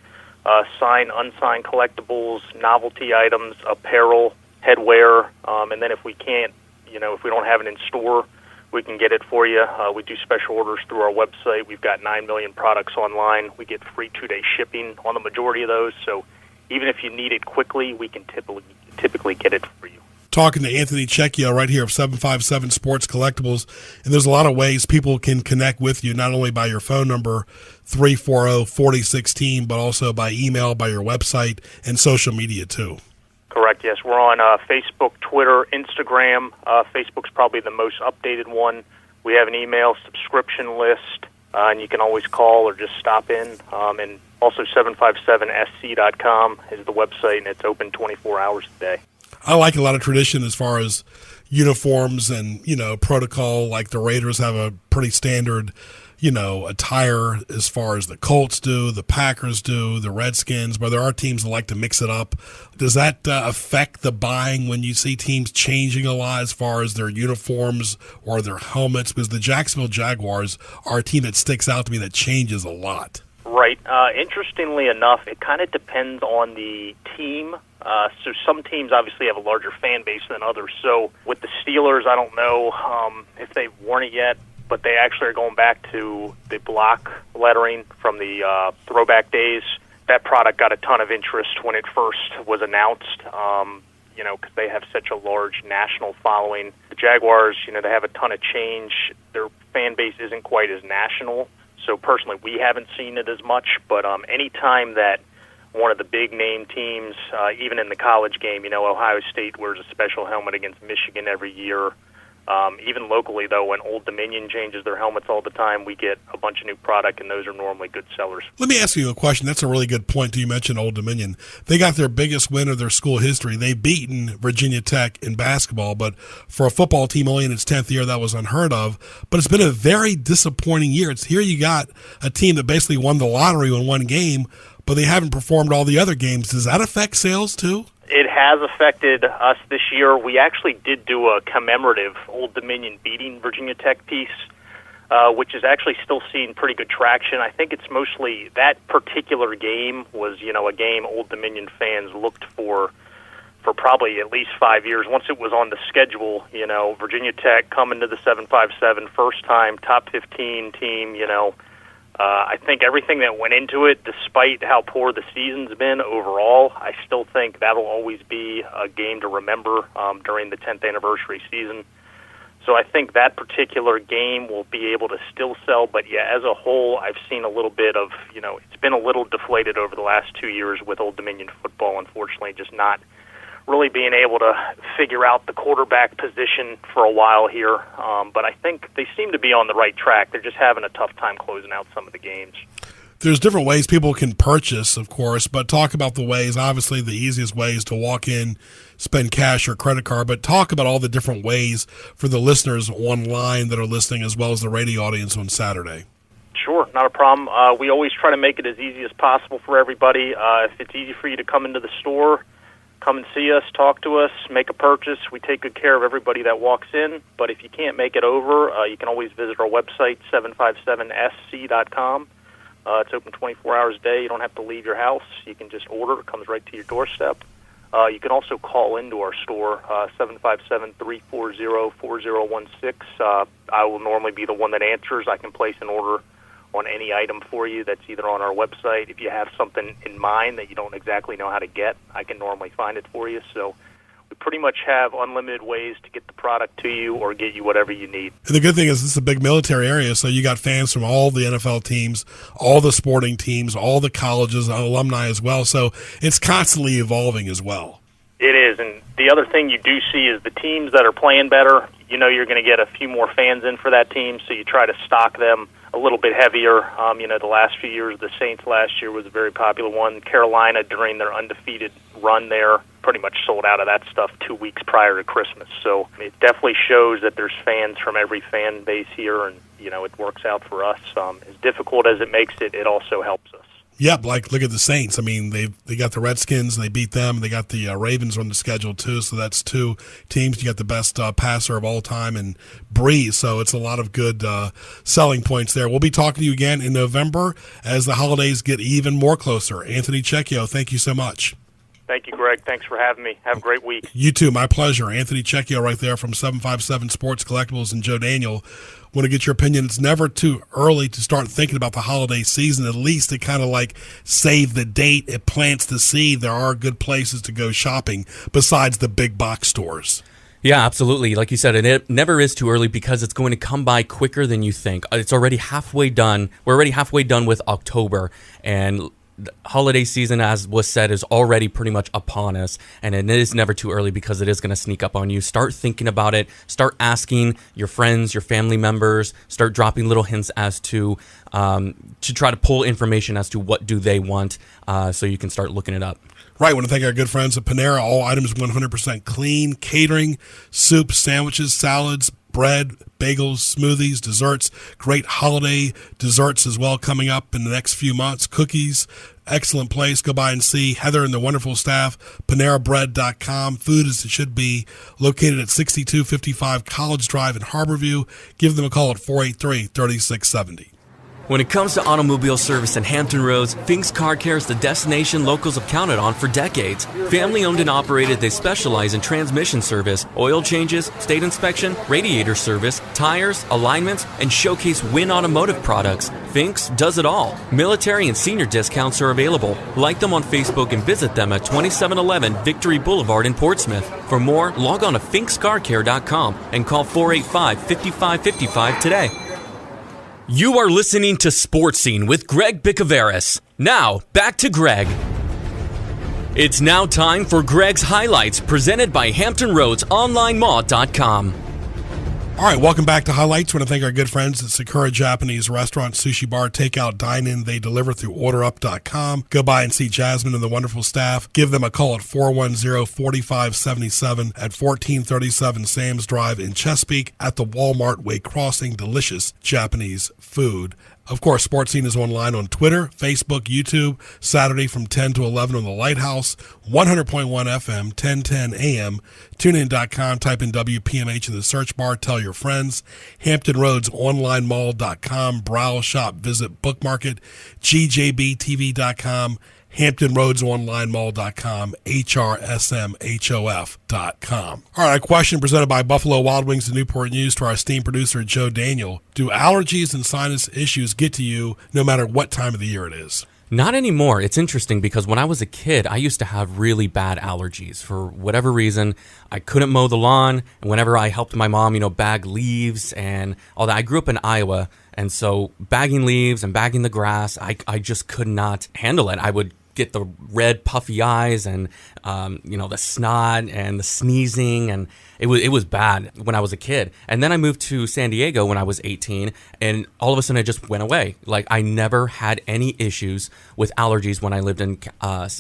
signed, unsigned collectibles, novelty items, apparel, headwear, and then if we can't, if we don't have it in store, we can get it for you. We do special orders through our website. We've got 9 million products online. We get free 2-day shipping on the majority of those. So even if you need it quickly, we can typically get it for you. talking to Anthony Checchio right here of 757 Sports Collectibles. And there's a lot of ways people can connect with you, not only by your phone number, 340-4016, but also by email, by your website, and social media too. Correct, yes. We're on Facebook, Twitter, Instagram. Facebook's probably the most updated one. We have an email subscription list, and you can always call or just stop in. And also 757sc.com is the website, and it's open 24 hours a day. I like a lot of tradition as far as uniforms and, protocol. Like the Raiders have a pretty standard, attire as far as the Colts do, the Packers do, the Redskins, but there are teams that like to mix it up. Does that affect the buying when you see teams changing a lot as far as their uniforms or their helmets? Because the Jacksonville Jaguars are a team that sticks out to me that changes a lot. Right. Interestingly enough, it kind of depends on the team. So some teams obviously have a larger fan base than others. So with the Steelers, I don't know if they've worn it yet, but they actually are going back to the block lettering from the throwback days. That product got a ton of interest when it first was announced, because they have such a large national following. The Jaguars, they have a ton of change. Their fan base isn't quite as national. So personally, we haven't seen it as much, but any time that one of the big-name teams, even in the college game, Ohio State wears a special helmet against Michigan every year. Even locally, though, when Old Dominion changes their helmets all the time, we get a bunch of new product, and those are normally good sellers. Let me ask you a question. That's a really good point. You mentioned Old Dominion. They got their biggest win of their school history. They've beaten Virginia Tech in basketball, but for a football team only in its 10th year, that was unheard of. But it's been a very disappointing year. Here you got a team that basically won the lottery in one game, but they haven't performed all the other games. Does that affect sales too? It has affected us this year. We actually did do a commemorative Old Dominion beating Virginia Tech piece, which is actually still seeing pretty good traction. I think it's mostly that particular game was, a game Old Dominion fans looked for probably at least 5 years. Once it was on the schedule, Virginia Tech coming to the 757, first time, top 15 team, I think everything that went into it, despite how poor the season's been overall, I still think that'll always be a game to remember during the 10th anniversary season. So I think that particular game will be able to still sell. But, yeah, as a whole, I've seen a little bit of, it's been a little deflated over the last 2 years with Old Dominion football, unfortunately, just not really being able to figure out the quarterback position for a while here. But I think they seem to be on the right track. They're just having a tough time closing out some of the games. There's different ways people can purchase, of course, but talk about the ways. Obviously, the easiest way is to walk in, spend cash or credit card, but talk about all the different ways for the listeners online that are listening as well as the radio audience on Saturday. Sure, not a problem. We always try to make it as easy as possible for everybody. If it's easy for you to come into the store, come and see us, talk to us, make a purchase. We take good care of everybody that walks in. But if you can't make it over, you can always visit our website, 757sc.com. It's open 24 hours a day. You don't have to leave your house. You can just order. It comes right to your doorstep. You can also call into our store, 757-340-4016. I will normally be the one that answers. I can place an order on any item for you that's either on our website. If you have something in mind that you don't exactly know how to get, I can normally find it for you. So we pretty much have unlimited ways to get the product to you or get you whatever you need. And the good thing is this is a big military area, so you got fans from all the NFL teams, all the sporting teams, all the colleges, alumni as well. So it's constantly evolving as well. It is, and the other thing you do see is the teams that are playing better, you're going to get a few more fans in for that team, so you try to stock them a little bit heavier. The last few years, the Saints last year was a very popular one. Carolina, during their undefeated run there, pretty much sold out of that stuff 2 weeks prior to Christmas. So it definitely shows that there's fans from every fan base here, and, it works out for us. As difficult as it makes it, it also helps us. Yep, look at the Saints. I mean, they got the Redskins, they beat them. They got the Ravens on the schedule too, so that's two teams. You got the best passer of all time and Breeze, so it's a lot of good selling points there. We'll be talking to you again in November as the holidays get even more closer. Anthony Checchio, thank you so much. Thank you, Greg. Thanks for having me. Have a great week. You too. My pleasure. Anthony Checchio right there from 757 Sports Collectibles, and Joe Daniel. Want to get your opinion. It's never too early to start thinking about the holiday season. At least it kind of like save the date. It plants the seed. There are good places to go shopping besides the big box stores. Yeah, absolutely. Like you said, it never is too early because it's going to come by quicker than you think. It's already halfway done. We're already halfway done with October, and the holiday season, as was said, is already pretty much upon us, and it is never too early because it is going to sneak up on you. Start thinking about it. Start asking your friends, your family members. Start dropping little hints as to try to pull information as to what do they want, so you can start looking it up. Right, I want to thank our good friends at Panera. All items 100% clean. Catering, soups, sandwiches, salads, bread, bagels, smoothies, desserts. Great holiday desserts as well coming up in the next few months. Cookies, excellent place. Go by and see Heather and the wonderful staff. PaneraBread.com. Food as it should be. Located at 6255 College Drive in Harborview. Give them a call at 483-3670. When it comes to automobile service in Hampton Roads, Fink's Car Care is the destination locals have counted on for decades. Family owned and operated, they specialize in transmission service, oil changes, state inspection, radiator service, tires, alignments, and showcase Win Automotive products. Fink's does it all. Military and senior discounts are available. Like them on Facebook and visit them at 2711 Victory Boulevard in Portsmouth. For more, log on to finkscarcare.com and call 485-5555 today. You are listening to Sports Scene with Greg Bicouvaris. Now, back to Greg. It's now time for Greg's Highlights, presented by HamptonRoadsOnlineMall.com. All right, welcome back to Highlights. I want to thank our good friends at Sakura Japanese Restaurant, Sushi Bar, Takeout, Dine-In. They deliver through OrderUp.com. Go by and see Jasmine and the wonderful staff. Give them a call at 410-4577 at 1437 Sam's Drive in Chesapeake at the Walmart Way Crossing. Delicious Japanese food. Of course, Sports Scene is online on Twitter, Facebook, YouTube, Saturday from 10 to 11 on the Lighthouse, 100.1 FM, 1010 AM, TuneIn.com, type in WPMH in the search bar, tell your friends, HamptonRoadsOnlineMall.com, browse, shop, visit, bookmark it, GJBTV.com, HamptonRoadsOnlineMall.com, HRSMHOF.com. All right, a question presented by Buffalo Wild Wings and Newport News to our esteemed producer, Joe Daniel. Do allergies and sinus issues get to you no matter what time of the year it is? Not anymore. It's interesting because when I was a kid, I used to have really bad allergies. For whatever reason, I couldn't mow the lawn. And whenever I helped my mom, bag leaves and all that, I grew up in Iowa. And so bagging leaves and bagging the grass, I just could not handle it. I would get the red puffy eyes and the snot and the sneezing, and it was bad when I was a kid. And then I moved to San Diego when I was 18, and all of a sudden it just went away. Like, I never had any issues with allergies when I lived in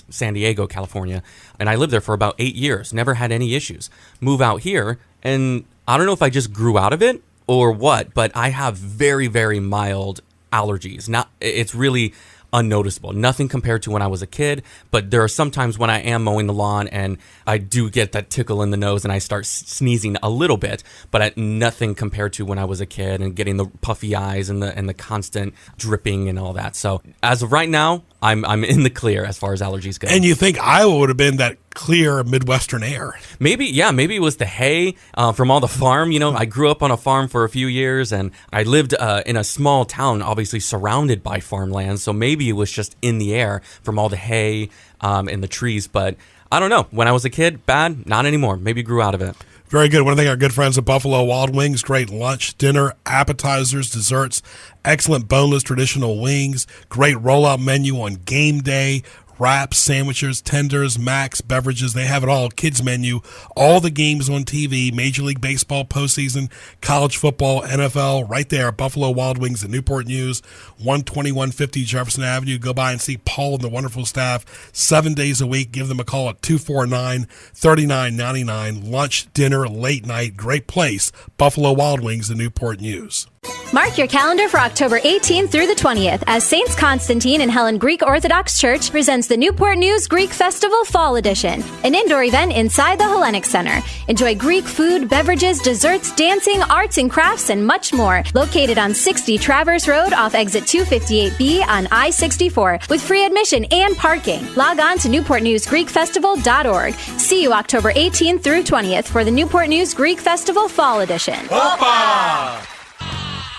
San Diego, California, and I lived there for about 8 years. Never had any issues. Move out here, and I don't know if I just grew out of it or what, but I have very, very mild allergies. Now, it's really unnoticeable. Nothing compared to when I was a kid, but there are some times when I am mowing the lawn and I do get that tickle in the nose and I start sneezing a little bit, but nothing compared to when I was a kid and getting the puffy eyes and the constant dripping and all that. So as of right now, I'm in the clear as far as allergies go. And you think Iowa would have been that clear Midwestern air? Maybe it was the hay from all the farm. I grew up on a farm for a few years, and I lived in a small town, obviously surrounded by farmland. So maybe it was just in the air from all the hay and the trees. But I don't know. When I was a kid, bad. Not anymore. Maybe grew out of it. Very good. I want to thank our good friends at Buffalo Wild Wings. Great lunch, dinner, appetizers, desserts, excellent boneless traditional wings, great rollout menu on game day, wraps, sandwiches, tenders, Macs, beverages. They have it all. Kids menu, all the games on TV, Major League Baseball postseason, college football, NFL, right there. Buffalo Wild Wings and Newport News, 12150 Jefferson Avenue. Go by and see Paul and the wonderful staff 7 days a week. Give them a call at 249-3999. Lunch, dinner, late night, great place. Buffalo Wild Wings and Newport News. Mark your calendar for October 18th through the 20th as Saints Constantine and Helen Greek Orthodox Church presents the Newport News Greek Festival Fall Edition, an indoor event inside the Hellenic Center. Enjoy Greek food, beverages, desserts, dancing, arts and crafts, and much more. Located on 60 Traverse Road off exit 258B on I-64 with free admission and parking. Log on to newportnewsgreekfestival.org. See you October 18th through 20th for the Newport News Greek Festival Fall Edition. Opa!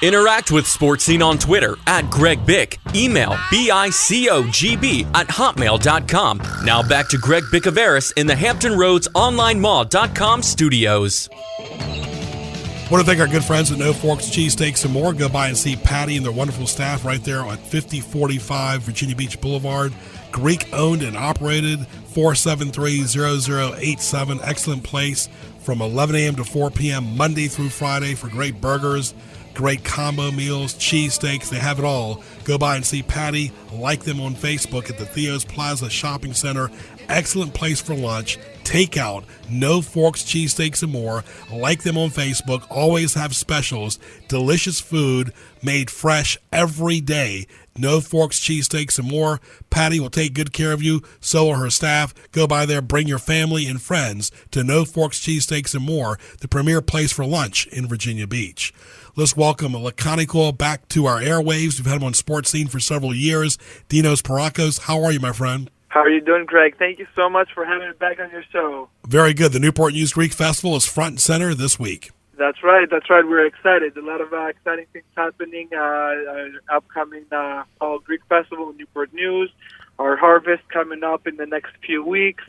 Interact with Sports Scene on Twitter at Greg Bick. Email bicogb@hotmail.com. Now back to Greg Bicouvaris in the Hampton Roads OnlineMall.com studios. I want to thank our good friends at No Forks Cheesesteaks and More. Go by and see Patty and their wonderful staff right there at 5045 Virginia Beach Boulevard. Greek owned and operated, 473-0087. Excellent place from 11 a.m. to 4 p.m. Monday through Friday for great burgers, great combo meals, cheesesteaks. They have it all. Go by and see Patty. Like them on Facebook at the Theo's Plaza Shopping Center. Excellent place for lunch. Takeout. No Forks Cheesesteaks and More. Like them on Facebook. Always have specials. Delicious food made fresh every day. No Forks Cheesesteaks and More. Patty will take good care of you. So will her staff. Go by there. Bring your family and friends to No Forks Cheesesteaks and More, the premier place for lunch in Virginia Beach. Let's welcome Laconical back to our airwaves. We've had him on Sports Scene for several years. Dinos Pierrakos, how are you, my friend? How are you doing, Greg? Thank you so much for having me back on your show. Very good. The Newport News Greek Festival is front and center this week. That's right. We're excited. A lot of exciting things happening. Upcoming Fall Greek Festival in Newport News. Our harvest coming up in the next few weeks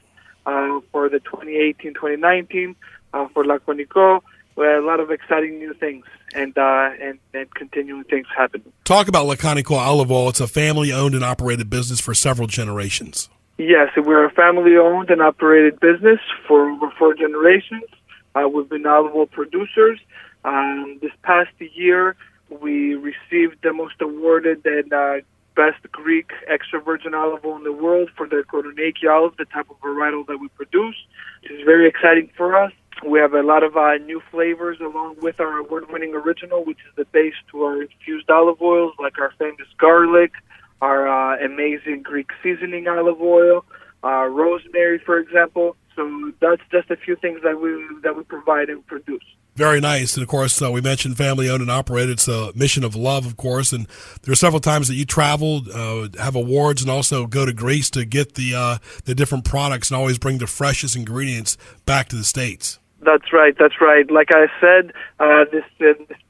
for the 2018-2019 for Laconico. A lot of exciting new things and continuing things happening. Talk about Laconico Olive Oil. It's a family-owned and operated business for several generations. Yes, we're a family-owned and operated business for over 4 generations. We've been olive oil producers. This past year, we received the most awarded and best Greek extra virgin olive oil in the world for the Koroneiki olive, the type of varietal that we produce, which is very exciting for us. We have a lot of new flavors along with our award-winning original, which is the base to our infused olive oils, like our famous garlic, our amazing Greek seasoning olive oil, rosemary, for example. So that's just a few things that we provide and produce. Very nice. And, of course, we mentioned family-owned and operated. It's a mission of love, of course. And there are several times that you traveled, have awards, and also go to Greece to get the different products and always bring the freshest ingredients back to the States. That's right. Like I said, this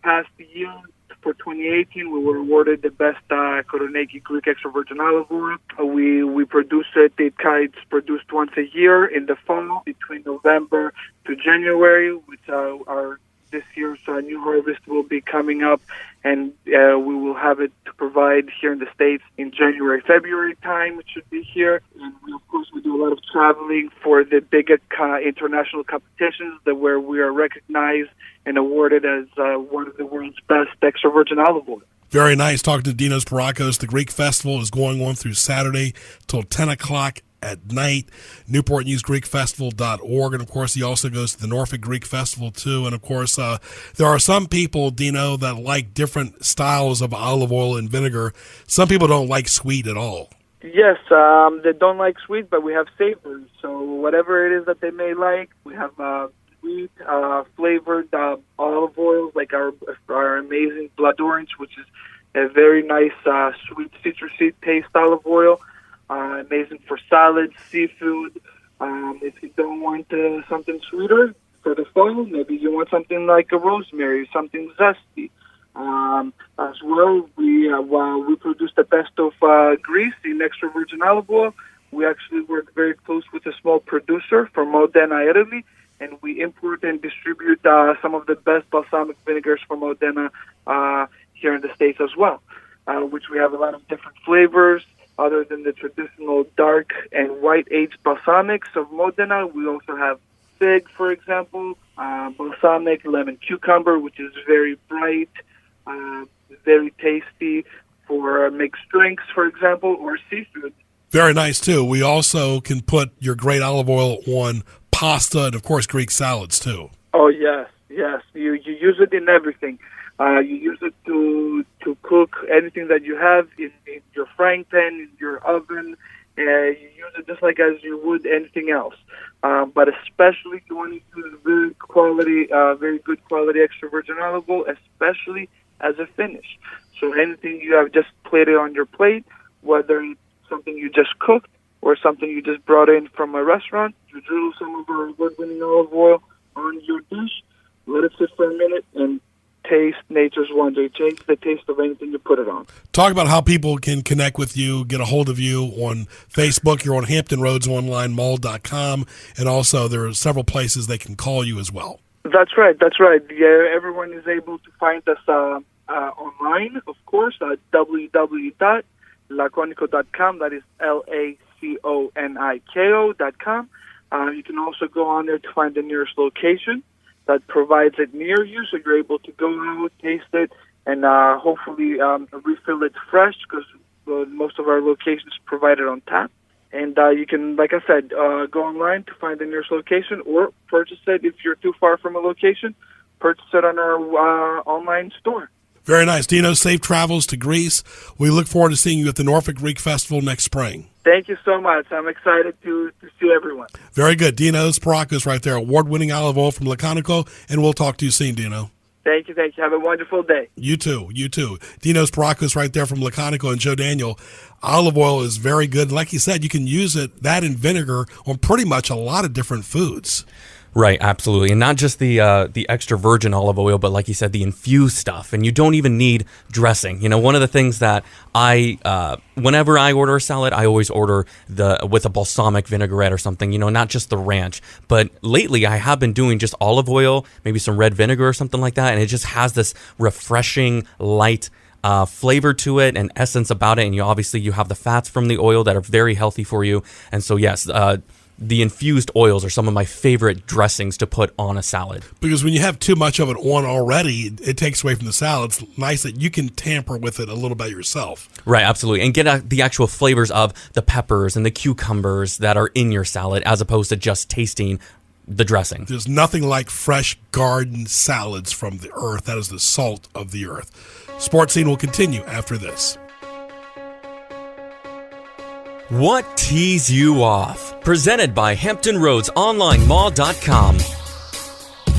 past year, for 2018, we were awarded the best Koroneiki Greek extra virgin olive oil. We produce it. It's produced once a year in the fall between November to January, which our this year's new harvest will be coming up, and we will have it to provide here in the States in January, February time. It should be here. And of course, we do a lot of traveling for the big international competitions where we are recognized and awarded as one of the world's best extra virgin olive oil. Very nice. Talking to Dinos Pierrakos. The Greek Festival is going on through Saturday till 10 o'clock at night. NewportNewsGreekFestival.org. And, of course, he also goes to the Norfolk Greek Festival, too. And, of course, there are some people, Dino, that like different styles of olive oil and vinegar. Some people don't like sweet at all. Yes, they don't like sweet, but we have savory. So whatever it is that they may like, we have sweet, flavored olive oils, like our amazing blood orange, which is a very nice sweet citrusy taste olive oil. Amazing for salads, seafood. If you don't want something sweeter for the fall, maybe you want something like a rosemary, something zesty. As well, while we produce the best of Greece in extra virgin olive oil, we actually work very close with a small producer from Modena, Italy, and we import and distribute some of the best balsamic vinegars from Modena here in the States as well, which we have a lot of different flavors. Other than the traditional dark and white aged balsamics of Modena, we also have fig, for example, balsamic, lemon cucumber, which is very bright, very tasty for mixed drinks, for example, or seafood. Very nice, too. We also can put your great olive oil on pasta and, of course, Greek salads, too. Oh, yes. You use it in everything. You use it to cook anything that you have in your frying pan, in your oven. You use it just like as you would anything else. But especially you want to use very good quality extra virgin olive oil, especially as a finish. So anything you have just plated on your plate, whether it's something you just cooked or something you just brought in from a restaurant, you drizzle some of our award-winning olive oil on your dish, let it sit for a minute, and taste nature's wonder. Change the taste of anything you put it on. Talk about how people can connect with you, get a hold of you on Facebook. You're on HamptonRoadsOnlineMall.com, and also there are several places they can call you as well. That's right. Yeah, everyone is able to find us online, of course, at www.laconico.com. That is LACONIKO.com. You can also go on there to find the nearest location that provides it near you, so you're able to go out, taste it, and hopefully refill it fresh, because most of our locations provide it on tap. And you can, like I said, go online to find the nearest location, or purchase it if you're too far from a location. Purchase it on our online store. Very nice. Dinos, safe travels to Greece. We look forward to seeing you at the Norfolk Greek Festival next spring. Thank you so much. I'm excited to see everyone. Very good. Dinos Pierrakos right there, award-winning olive oil from Laconico, and we'll talk to you soon, Dino. Thank you. Have a wonderful day. You too. Dinos Pierrakos right there from Laconico, and Joe Daniel. Olive oil is very good. Like you said, you can use that in vinegar on pretty much a lot of different foods. Right, absolutely. And not just the extra virgin olive oil, but like you said, the infused stuff. And you don't even need dressing. You know, one of the things that whenever I order a salad, I always order with a balsamic vinaigrette or something, you know, not just the ranch. But lately I have been doing just olive oil, maybe some red vinegar or something like that. And it just has this refreshing, light flavor to it and essence about it. And you have the fats from the oil that are very healthy for you. And so, yes, the infused oils are some of my favorite dressings to put on a salad. Because when you have too much of it on already, it takes away from the salad. It's nice that you can tamper with it a little bit yourself. Right, absolutely. And get the actual flavors of the peppers and the cucumbers that are in your salad, as opposed to just tasting the dressing. There's nothing like fresh garden salads from the earth. That is the salt of the earth. Sports Scene will continue after this. What tees you off? Presented by HamptonRoadsOnlineMall.com. I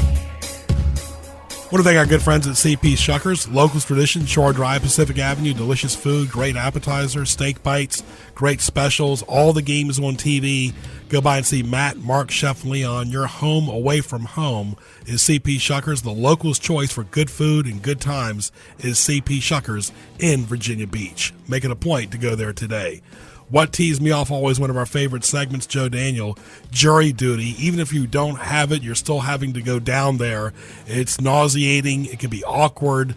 want to thank our good friends at CP Shuckers. Locals tradition, Shore Drive, Pacific Avenue. Delicious food, great appetizers, steak bites, great specials. All the games on TV. Go by and see Matt, Mark, Chef Leon. Your home away from home is CP Shuckers. The locals' choice for good food and good times is CP Shuckers in Virginia Beach. Make it a point to go there today. What teased me off, always one of our favorite segments, Joe Daniel, jury duty. Even if you don't have it, you're still having to go down there. It's nauseating. It can be awkward.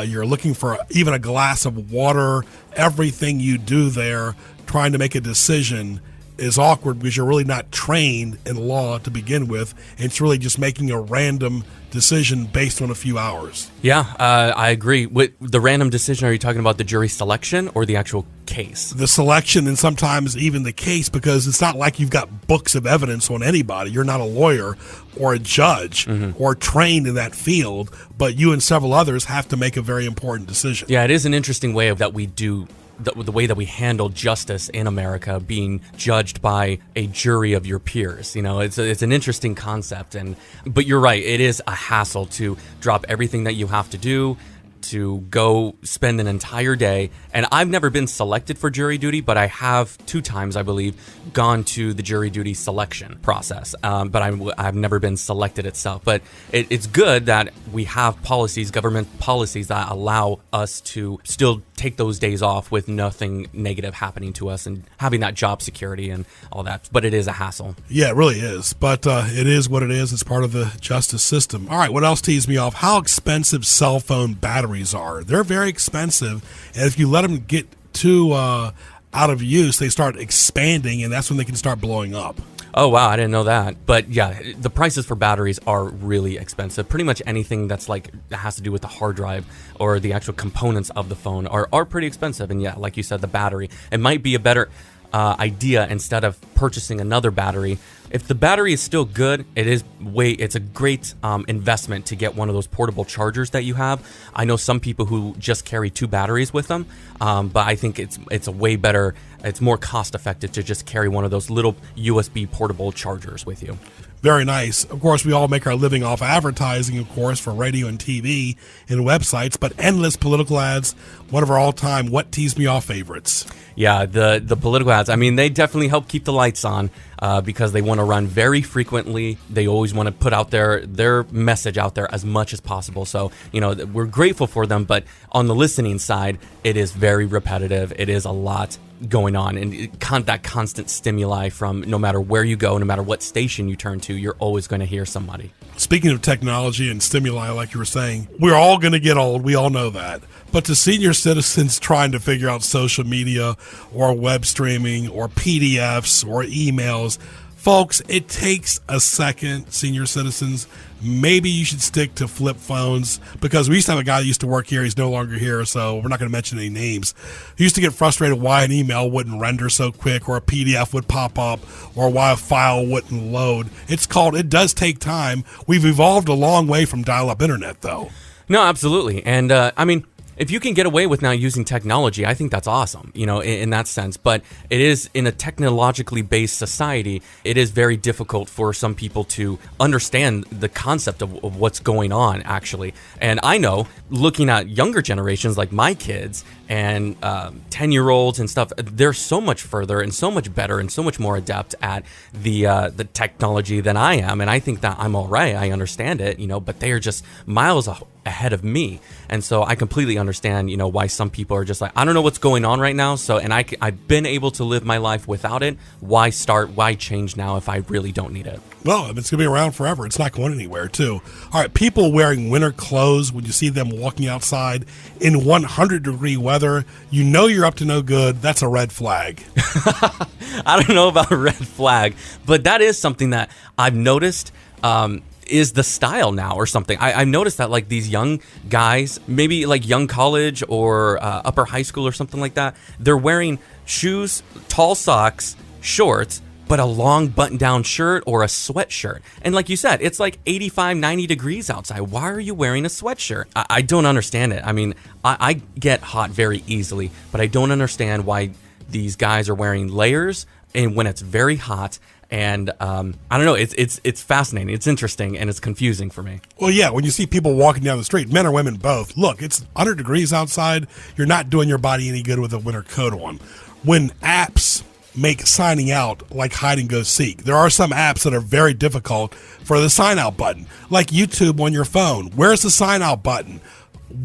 You're looking for even a glass of water. Everything you do there, trying to make a decision, is awkward because you're really not trained in law to begin with. It's really just making a random decision based on a few hours. Yeah, I agree. With the random decision, are you talking about the jury selection or the actual case? The selection, and sometimes even the case, because it's not like you've got books of evidence on anybody. You're not a lawyer or a judge or trained in that field, but you and several others have to make a very important decision. Yeah, it is an interesting way that we do the way that we handle justice in America, being judged by a jury of your peers. You know, it's an interesting concept, but you're right, it is a hassle to drop everything that you have to do to go spend an entire day. And I've never been selected for jury duty, but I have 2 times, I believe, gone to the jury duty selection process. But I've never been selected itself. But it's good that we have policies, government policies, that allow us to still take those days off with nothing negative happening to us and having that job security and all that. But it is a hassle. Yeah, it really is. But it is what it is. It's part of the justice system. All right, what else teased me off? How expensive cell phone batteries are. They're very expensive. And if you let them get too out of use, they start expanding, and that's when they can start blowing up. Oh, wow, I didn't know that. But yeah, the prices for batteries are really expensive. Pretty much anything that has to do with the hard drive or the actual components of the phone are pretty expensive. And yeah, like you said, the battery, it might be a better idea, instead of purchasing another battery, If the battery is still good, it's a great investment to get one of those portable chargers that you have. I know some people who just carry 2 batteries with them, but I think it's a way better, it's more cost effective to just carry one of those little USB portable chargers with you. Very nice. Of course, we all make our living off advertising, of course, for radio and TV and websites, but endless political ads, one of our all-time What Teased Me Off favorites. Yeah, the political ads, I mean, they definitely help keep the lights on because they want to run very frequently. They always want to put out their message out there as much as possible. So, we're grateful for them, but on the listening side, it is very repetitive. It is a lot going on, and that constant stimuli from no matter where you go, no matter what station you turn to, you're always going to hear somebody. Speaking of technology and stimuli, like you were saying, we're all going to get old. We all know that. But to senior citizens trying to figure out social media or web streaming or PDFs or emails, folks, it takes a second, senior citizens. Maybe you should stick to flip phones, because we used to have a guy that used to work here. He's no longer here, so we're not going to mention any names. He used to get frustrated why an email wouldn't render so quick, or a PDF would pop up, or why a file wouldn't load. It does take time. We've evolved a long way from dial-up internet, though. No, absolutely. And, if you can get away with now using technology, I think that's awesome, in that sense. But it is, in a technologically based society, it is very difficult for some people to understand the concept of what's going on, actually. And I know, looking at younger generations like my kids and 10-year-olds and stuff, they're so much further and so much better and so much more adept at the technology than I am. And I think that I'm all right. I understand it, but they are just miles ahead of me. And so I completely understand, why some people are just like, I don't know what's going on right now. So, and I've been able to live my life without it. Why change now if I really don't need it? Well, it's going to be around forever. It's not going anywhere, too. All right, people wearing winter clothes, when you see them walking outside in 100-degree weather, you're up to no good. That's a red flag. I don't know about a red flag, but that is something that I've noticed is the style now or something. I've noticed that, like, these young guys, maybe like young college or upper high school or something like that, they're wearing shoes, tall socks, shorts, but a long button-down shirt or a sweatshirt. And like you said, it's like 85, 90 degrees outside. Why are you wearing a sweatshirt? I don't understand it. I mean, I get hot very easily, but I don't understand why these guys are wearing layers and when it's very hot. And I don't know, it's fascinating, it's interesting, and it's confusing for me. Well, yeah, when you see people walking down the street, men or women both, look, it's 100 degrees outside, you're not doing your body any good with a winter coat on. When apps make signing out like hide and go seek, there are some apps that are very difficult for the sign out button, like YouTube on your phone. Where's the sign out button?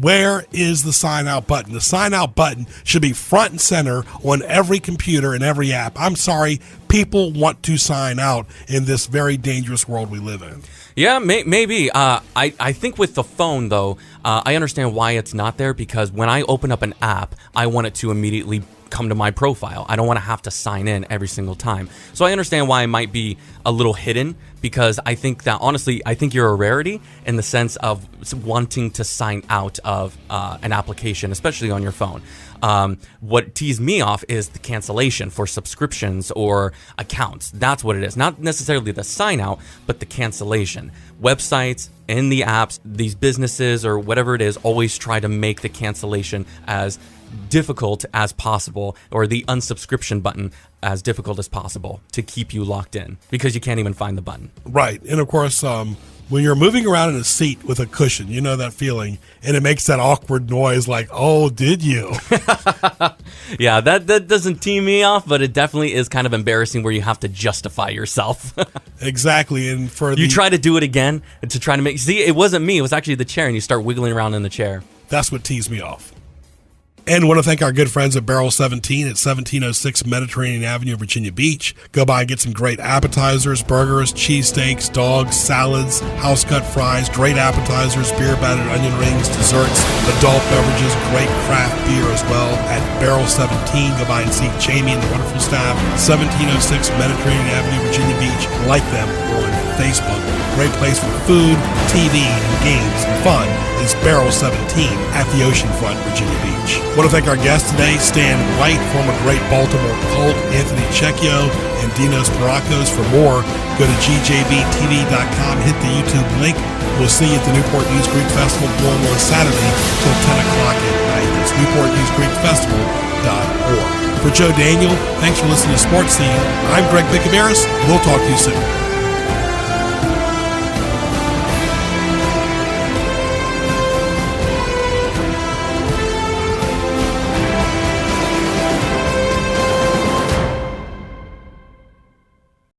Where is the sign out button? The sign out button should be front and center on every computer and every app. I'm sorry, people want to sign out in this very dangerous world we live in. Yeah, maybe. I think with the phone, though, I understand why it's not there, because when I open up an app, I want it to immediately come to my profile. I don't want to have to sign in every single time. So I understand why it might be a little hidden, because I think that, honestly, I think you're a rarity in the sense of wanting to sign out of an application, especially on your phone. What teased me off is the cancellation for subscriptions or accounts. That's what it is. Not necessarily the sign out, but the cancellation. Websites, in the apps, these businesses or whatever it is, always try to make the cancellation as difficult as possible, or the unsubscription button as difficult as possible, to keep you locked in, because you can't even find the button. Right. And of course, when you're moving around in a seat with a cushion, you know that feeling, and it makes that awkward noise like, oh, did you? Yeah, that doesn't tee me off, but it definitely is kind of embarrassing where you have to justify yourself. Exactly. And you try to do it again to try to see, it wasn't me, it was actually the chair, and you start wiggling around in the chair. That's what teased me off. And want to thank our good friends at Barrel 17 at 1706 Mediterranean Avenue, Virginia Beach. Go by and get some great appetizers, burgers, cheesesteaks, dogs, salads, house-cut fries, great appetizers, beer-battered onion rings, desserts, adult beverages, great craft beer as well at Barrel 17. Go by and see Jamie and the wonderful staff, 1706 Mediterranean Avenue, Virginia Beach. Like them, we're on Facebook. Great place for food, TV, and games and fun is Barrel 17 at the oceanfront, Virginia Beach. I want to thank our guests today, Stan White, former great Baltimore Colt, Anthony Checchio, and Dinos Pierrakos. For more, go to gjbtv.com, hit the YouTube link. We'll see you at the Newport News Greek Festival going on Saturday till 10 o'clock at night. That's newportnewsgreekfestival.org. For Joe Daniel, thanks for listening to Sports Scene. I'm Greg Bicouvaris. We'll talk to you soon.